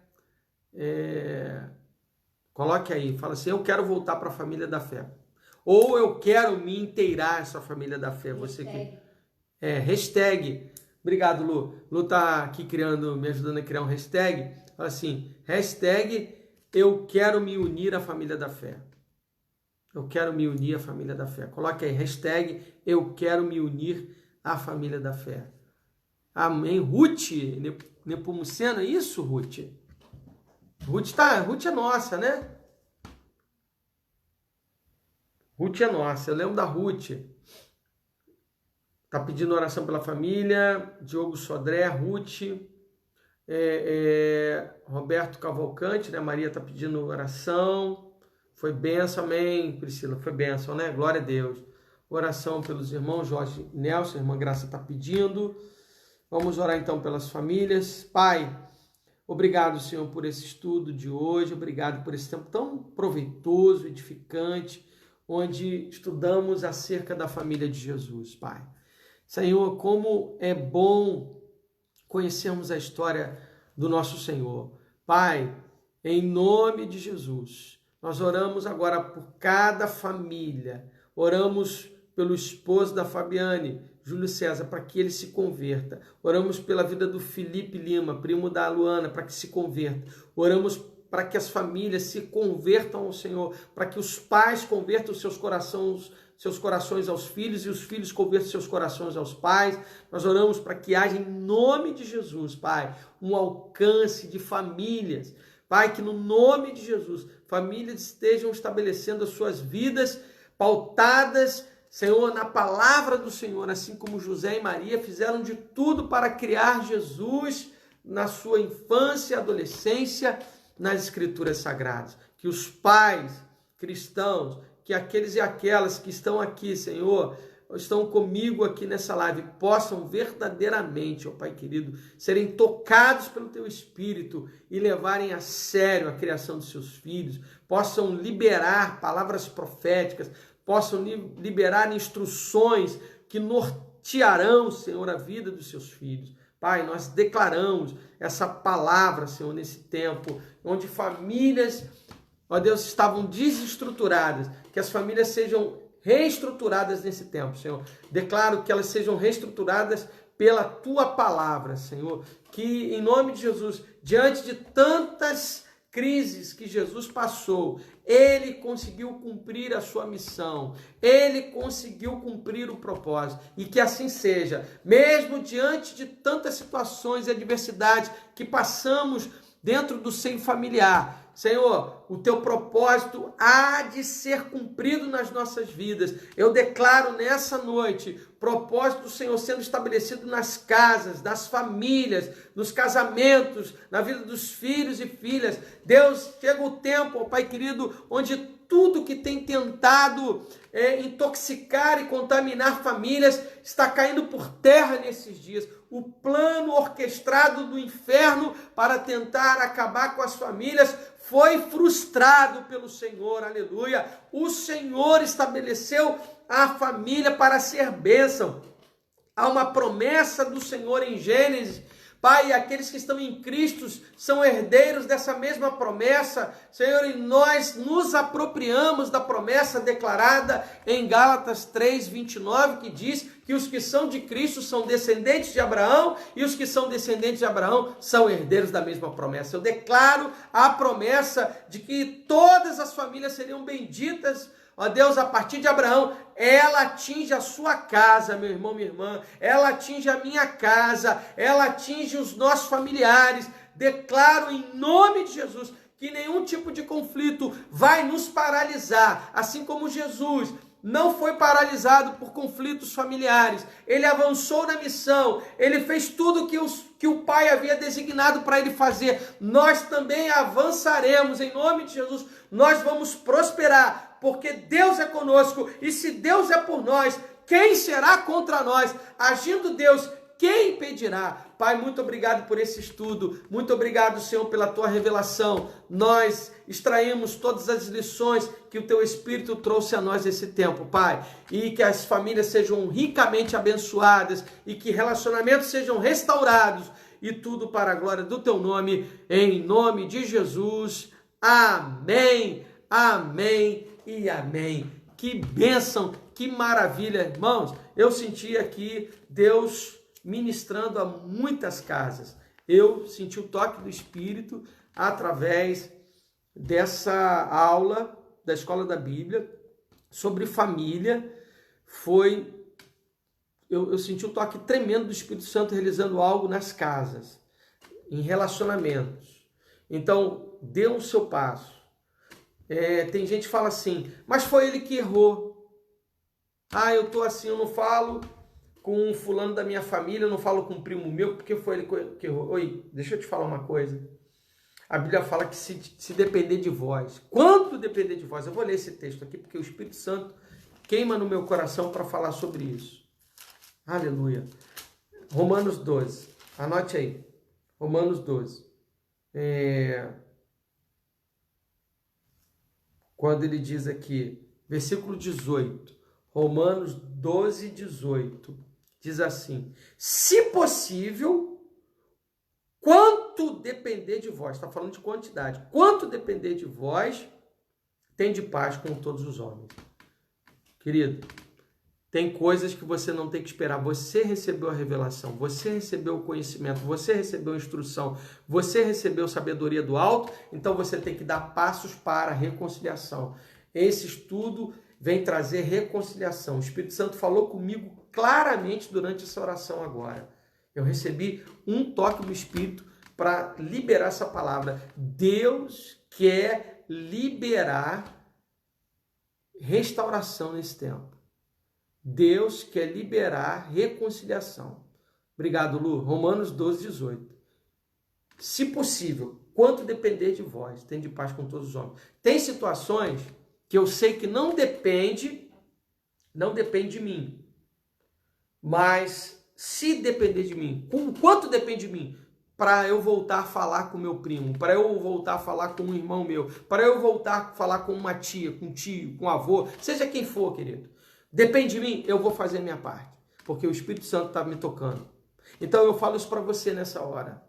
coloque aí, fala assim: eu quero voltar para a família da fé. Ou eu quero me inteirar essa família da fé. Você que hashtag. Obrigado, Lu. Lu tá aqui me ajudando a criar um hashtag. Fala assim, hashtag eu quero me unir à família da fé. Eu quero me unir à família da fé. Coloque aí, hashtag eu quero me unir à família da fé. Amém. Ruth Nepomuceno, é isso, Ruth? Ruth é nossa, né? Ruth é nossa. Eu lembro da Ruth. Tá pedindo oração pela família. Diogo Sodré, Ruth. Roberto Cavalcante, né? Maria tá pedindo oração. Foi bênção, amém, Priscila. Foi bênção, né? Glória a Deus. Oração pelos irmãos Jorge e Nelson. A irmã Graça tá pedindo. Vamos orar então pelas famílias. Pai, Obrigado, Senhor, por esse estudo de hoje. Obrigado por esse tempo tão proveitoso, edificante, onde estudamos acerca da família de Jesus, Pai. Senhor, como é bom conhecermos a história do nosso Senhor. Pai, em nome de Jesus, nós oramos agora por cada família. Oramos pelo esposo da Fabiane, Júlio César, para que ele se converta. Oramos pela vida do Felipe Lima, primo da Luana, para que se converta. Oramos para que as famílias se convertam ao Senhor, para que os pais convertam seus corações aos filhos e os filhos convertam seus corações aos pais. Nós oramos para que haja, em nome de Jesus, Pai, um alcance de famílias. Pai, que no nome de Jesus, famílias estejam estabelecendo as suas vidas pautadas, Senhor, na palavra do Senhor, assim como José e Maria fizeram de tudo para criar Jesus na sua infância e adolescência nas Escrituras Sagradas. Que os pais cristãos, que aqueles e aquelas que estão aqui, Senhor, estão comigo aqui nessa live, possam verdadeiramente, ó Pai querido, serem tocados pelo Teu Espírito e levarem a sério a criação dos seus filhos, possam liberar palavras proféticas, possam liberar instruções que nortearão, Senhor, a vida dos seus filhos. Pai, nós declaramos essa palavra, Senhor, nesse tempo, onde famílias, ó Deus, estavam desestruturadas, que as famílias sejam reestruturadas nesse tempo, Senhor. Declaro que elas sejam reestruturadas pela Tua palavra, Senhor. Que, em nome de Jesus, diante de tantas crises que Jesus passou, Ele conseguiu cumprir a sua missão, Ele conseguiu cumprir o propósito, e que assim seja, mesmo diante de tantas situações e adversidades que passamos dentro do seio familiar, Senhor, o Teu propósito há de ser cumprido nas nossas vidas. Eu declaro nessa noite, propósito do Senhor sendo estabelecido nas casas, nas famílias, nos casamentos, na vida dos filhos e filhas. Deus, chega o tempo, ó Pai querido, onde tudo que tem tentado intoxicar e contaminar famílias está caindo por terra nesses dias. O plano orquestrado do inferno para tentar acabar com as famílias foi frustrado pelo Senhor, aleluia. O Senhor estabeleceu a família para ser bênção. Há uma promessa do Senhor em Gênesis, Pai, e aqueles que estão em Cristo são herdeiros dessa mesma promessa, Senhor, e nós nos apropriamos da promessa declarada em Gálatas 3:29, que diz que os que são de Cristo são descendentes de Abraão, e os que são descendentes de Abraão são herdeiros da mesma promessa. Eu declaro a promessa de que todas as famílias seriam benditas, ó Deus, a partir de Abraão. Ela atinge a sua casa, meu irmão, minha irmã, ela atinge a minha casa, ela atinge os nossos familiares. Declaro em nome de Jesus que nenhum tipo de conflito vai nos paralisar, assim como Jesus não foi paralisado por conflitos familiares. Ele avançou na missão, ele fez tudo que o Pai havia designado para ele fazer. Nós também avançaremos em nome de Jesus, nós vamos prosperar, porque Deus é conosco, e se Deus é por nós, quem será contra nós? Agindo Deus, quem impedirá? Pai, muito obrigado por esse estudo, muito obrigado, Senhor, pela Tua revelação. Nós extraímos todas as lições que o Teu Espírito trouxe a nós nesse tempo, Pai, e que as famílias sejam ricamente abençoadas, e que relacionamentos sejam restaurados, e tudo para a glória do Teu nome, em nome de Jesus. Amém, amém e amém. Que bênção, que maravilha, irmãos. Eu senti aqui Deus ministrando a muitas casas. Eu senti o toque do Espírito através dessa aula da Escola da Bíblia sobre família. Eu senti o toque tremendo do Espírito Santo realizando algo nas casas, em relacionamentos. Então, dê o seu passo. Tem gente que fala assim, mas foi ele que errou. Eu tô assim, eu não falo com um fulano da minha família, eu não falo com um primo meu, porque foi ele que errou. Oi, deixa eu te falar uma coisa. A Bíblia fala que se depender de vós, quanto depender de vós, eu vou ler esse texto aqui, porque o Espírito Santo queima no meu coração para falar sobre isso. Aleluia. Romanos 12, anote aí, Romanos 12. quando ele diz aqui, versículo 18, Romanos 12, 18, diz assim: se possível, quanto depender de vós, está falando de quantidade, quanto depender de vós, tende paz com todos os homens. Querido, tem coisas que você não tem que esperar. Você recebeu a revelação, você recebeu o conhecimento, você recebeu a instrução, você recebeu sabedoria do alto, então você tem que dar passos para a reconciliação. Esse estudo vem trazer reconciliação. O Espírito Santo falou comigo claramente durante essa oração agora. Eu recebi um toque do Espírito para liberar essa palavra. Deus quer liberar restauração nesse tempo. Deus quer liberar reconciliação. Obrigado, Lu. Romanos 12, 18. Se possível, quanto depender de vós, tende paz com todos os homens. Tem situações que eu sei que não depende de mim. Mas se depender de mim, quanto depende de mim? Para eu voltar a falar com meu primo, para eu voltar a falar com um irmão meu, para eu voltar a falar com uma tia, com um tio, com um avô, seja quem for, querido. Depende de mim, eu vou fazer a minha parte, porque o Espírito Santo está me tocando. Então eu falo isso para você nessa hora.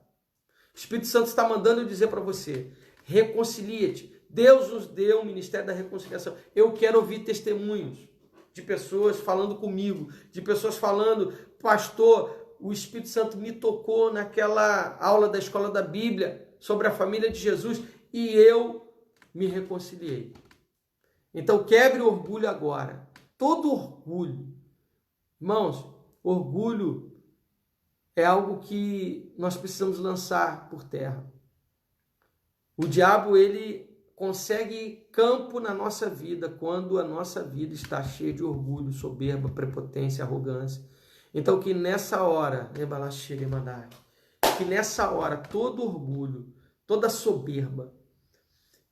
O Espírito Santo está mandando eu dizer para você, reconcilia-te. Deus nos deu o ministério da reconciliação. Eu quero ouvir testemunhos de pessoas falando comigo, de pessoas falando, pastor, o Espírito Santo me tocou naquela aula da escola da Bíblia sobre a família de Jesus e eu me reconciliei. Então quebre o orgulho agora. Todo orgulho. Irmãos, orgulho é algo que nós precisamos lançar por terra. O diabo, ele consegue campo na nossa vida quando a nossa vida está cheia de orgulho, soberba, prepotência, arrogância. Então que nessa hora, todo orgulho, toda soberba,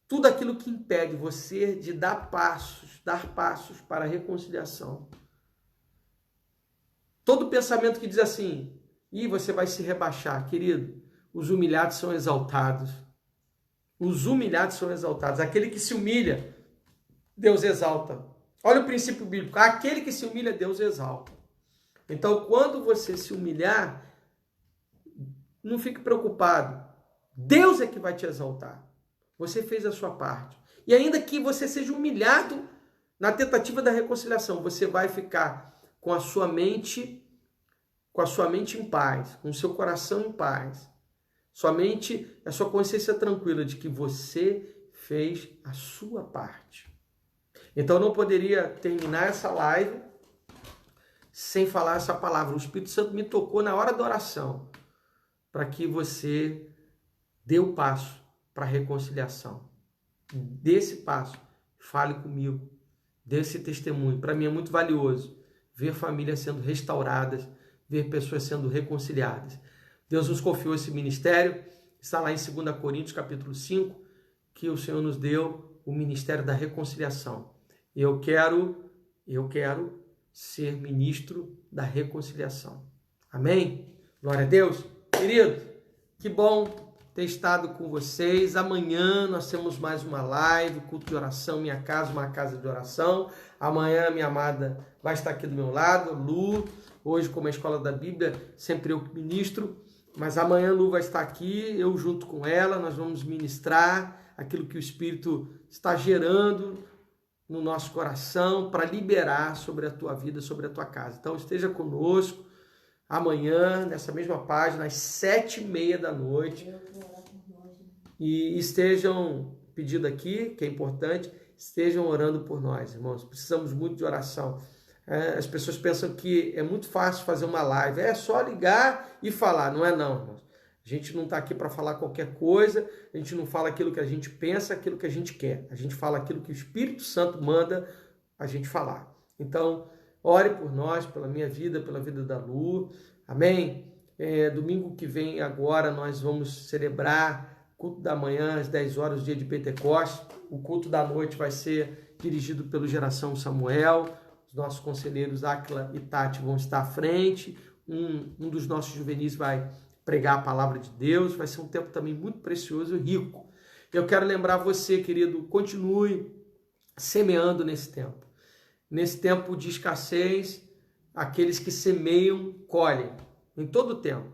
tudo aquilo que impede você de dar passos para a reconciliação. Todo pensamento que diz assim, você vai se rebaixar, querido, os humilhados são exaltados. Os humilhados são exaltados. Aquele que se humilha, Deus exalta. Olha o princípio bíblico. Aquele que se humilha, Deus exalta. Então, quando você se humilhar, não fique preocupado. Deus é que vai te exaltar. Você fez a sua parte. E ainda que você seja humilhado na tentativa da reconciliação, você vai ficar com a sua mente em paz, com o seu coração em paz. Somente a sua consciência tranquila de que você fez a sua parte. Então eu não poderia terminar essa live sem falar essa palavra. O Espírito Santo me tocou na hora da oração para que você dê o passo para a reconciliação. Dê esse passo, fale comigo, dê esse testemunho. Para mim é muito valioso ver famílias sendo restauradas, ver pessoas sendo reconciliadas. Deus nos confiou esse ministério, está lá em 2 Coríntios, capítulo 5, que o Senhor nos deu o ministério da reconciliação. Eu quero ser ministro da reconciliação. Amém? Glória a Deus. Querido, que bom ter estado com vocês. Amanhã nós temos mais uma live, culto de oração, minha casa, uma casa de oração. Amanhã minha amada vai estar aqui do meu lado, Lu. Hoje, como a escola da Bíblia, sempre eu que ministro. Mas amanhã Lu vai estar aqui, eu junto com ela, nós vamos ministrar aquilo que o Espírito está gerando no nosso coração para liberar sobre a tua vida, sobre a tua casa. Então esteja conosco amanhã, nessa mesma página, às 7h30 da noite. E estejam, pedindo aqui, que é importante, estejam orando por nós, irmãos. Precisamos muito de oração. As pessoas pensam que é muito fácil fazer uma live, é só ligar e falar. Não é não, irmãos. A gente não está aqui para falar qualquer coisa, a gente não fala aquilo que a gente pensa, aquilo que a gente quer. A gente fala aquilo que o Espírito Santo manda a gente falar. Então, ore por nós, pela minha vida, pela vida da Lu. Amém? Domingo que vem agora nós vamos celebrar culto da manhã às 10 horas, dia de Pentecostes. O culto da noite vai ser dirigido pelo Geração Samuel. Os nossos conselheiros Áquila e Tati vão estar à frente. Um dos nossos juvenis vai pregar a palavra de Deus. Vai ser um tempo também muito precioso e rico. Eu quero lembrar você, querido, continue semeando nesse tempo. Nesse tempo de escassez, aqueles que semeiam, colhem, em todo o tempo.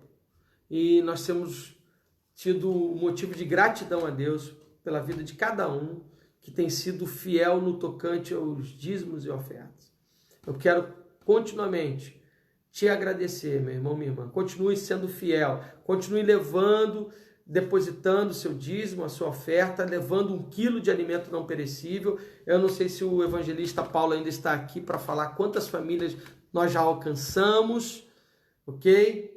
E nós temos tido motivo de gratidão a Deus pela vida de cada um que tem sido fiel no tocante aos dízimos e ofertas. Eu quero continuamente te agradecer, meu irmão, minha irmã. Continue sendo fiel, continue levando, depositando seu dízimo, a sua oferta, levando 1 quilo de alimento não perecível. Eu não sei se o evangelista Paulo ainda está aqui para falar quantas famílias nós já alcançamos, ok?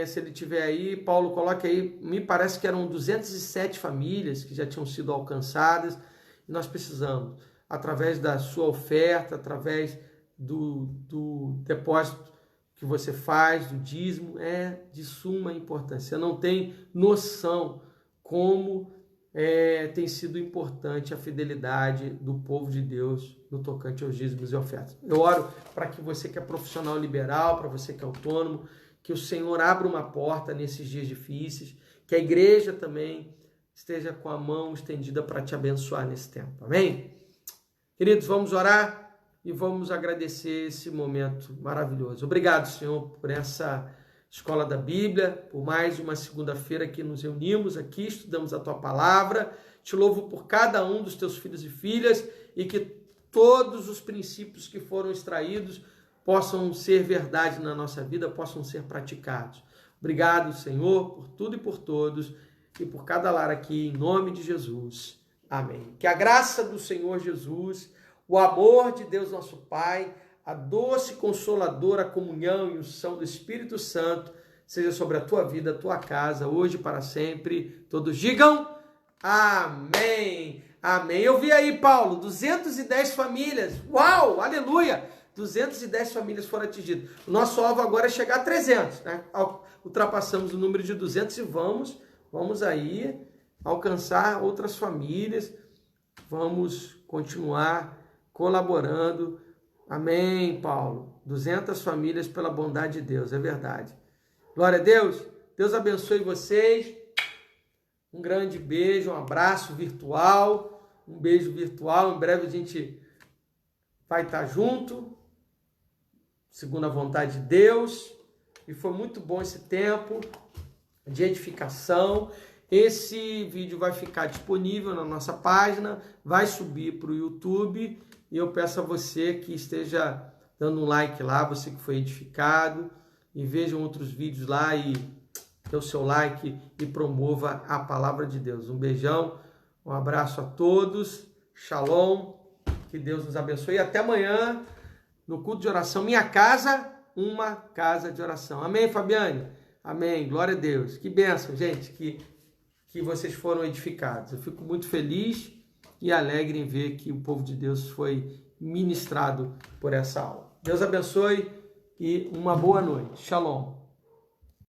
Se ele tiver aí, Paulo, coloque aí, me parece que eram 207 famílias que já tinham sido alcançadas, e nós precisamos, através da sua oferta, através do depósito que você faz, do dízimo, é de suma importância. Você não tem noção como tem sido importante a fidelidade do povo de Deus no tocante aos dízimos e ofertas. Eu oro para que você que é profissional liberal, para você que é autônomo, que o Senhor abra uma porta nesses dias difíceis, que a igreja também esteja com a mão estendida para te abençoar nesse tempo. Amém? Queridos, vamos orar e vamos agradecer esse momento maravilhoso. Obrigado, Senhor, por essa Escola da Bíblia, por mais uma segunda-feira que nos reunimos aqui, estudamos a Tua Palavra. Te louvo por cada um dos Teus filhos e filhas e que todos os princípios que foram extraídos possam ser verdade na nossa vida, possam ser praticados. Obrigado, Senhor, por tudo e por todos e por cada lar aqui, em nome de Jesus. Amém. Que a graça do Senhor Jesus, o amor de Deus nosso Pai, a doce consoladora comunhão e unção do Espírito Santo seja sobre a tua vida, a tua casa, hoje e para sempre. Todos digam amém. Amém. Eu vi aí, Paulo, 210 famílias. Uau, aleluia! 210 famílias foram atingidas. O nosso alvo agora é chegar a 300, né? Ultrapassamos o número de 200 e vamos aí alcançar outras famílias. Vamos continuar colaborando. Amém, Paulo. 200 famílias pela bondade de Deus, é verdade. Glória a Deus. Deus abençoe vocês. Um grande beijo, um abraço virtual. Um beijo virtual. Em breve a gente vai estar junto, segundo a vontade de Deus. E foi muito bom esse tempo de edificação. Esse vídeo vai ficar disponível na nossa página, vai subir para o YouTube. E eu peço a você que esteja dando um like lá, você que foi edificado, e vejam outros vídeos lá e dê o seu like e promova a palavra de Deus. Um beijão, um abraço a todos, shalom, que Deus nos abençoe e até amanhã no culto de oração. Minha casa, uma casa de oração. Amém, Fabiane? Amém, glória a Deus. Que bênção, gente, que vocês foram edificados. Eu fico muito feliz e alegre em ver que o povo de Deus foi ministrado por essa aula. Deus abençoe e uma boa noite. Shalom.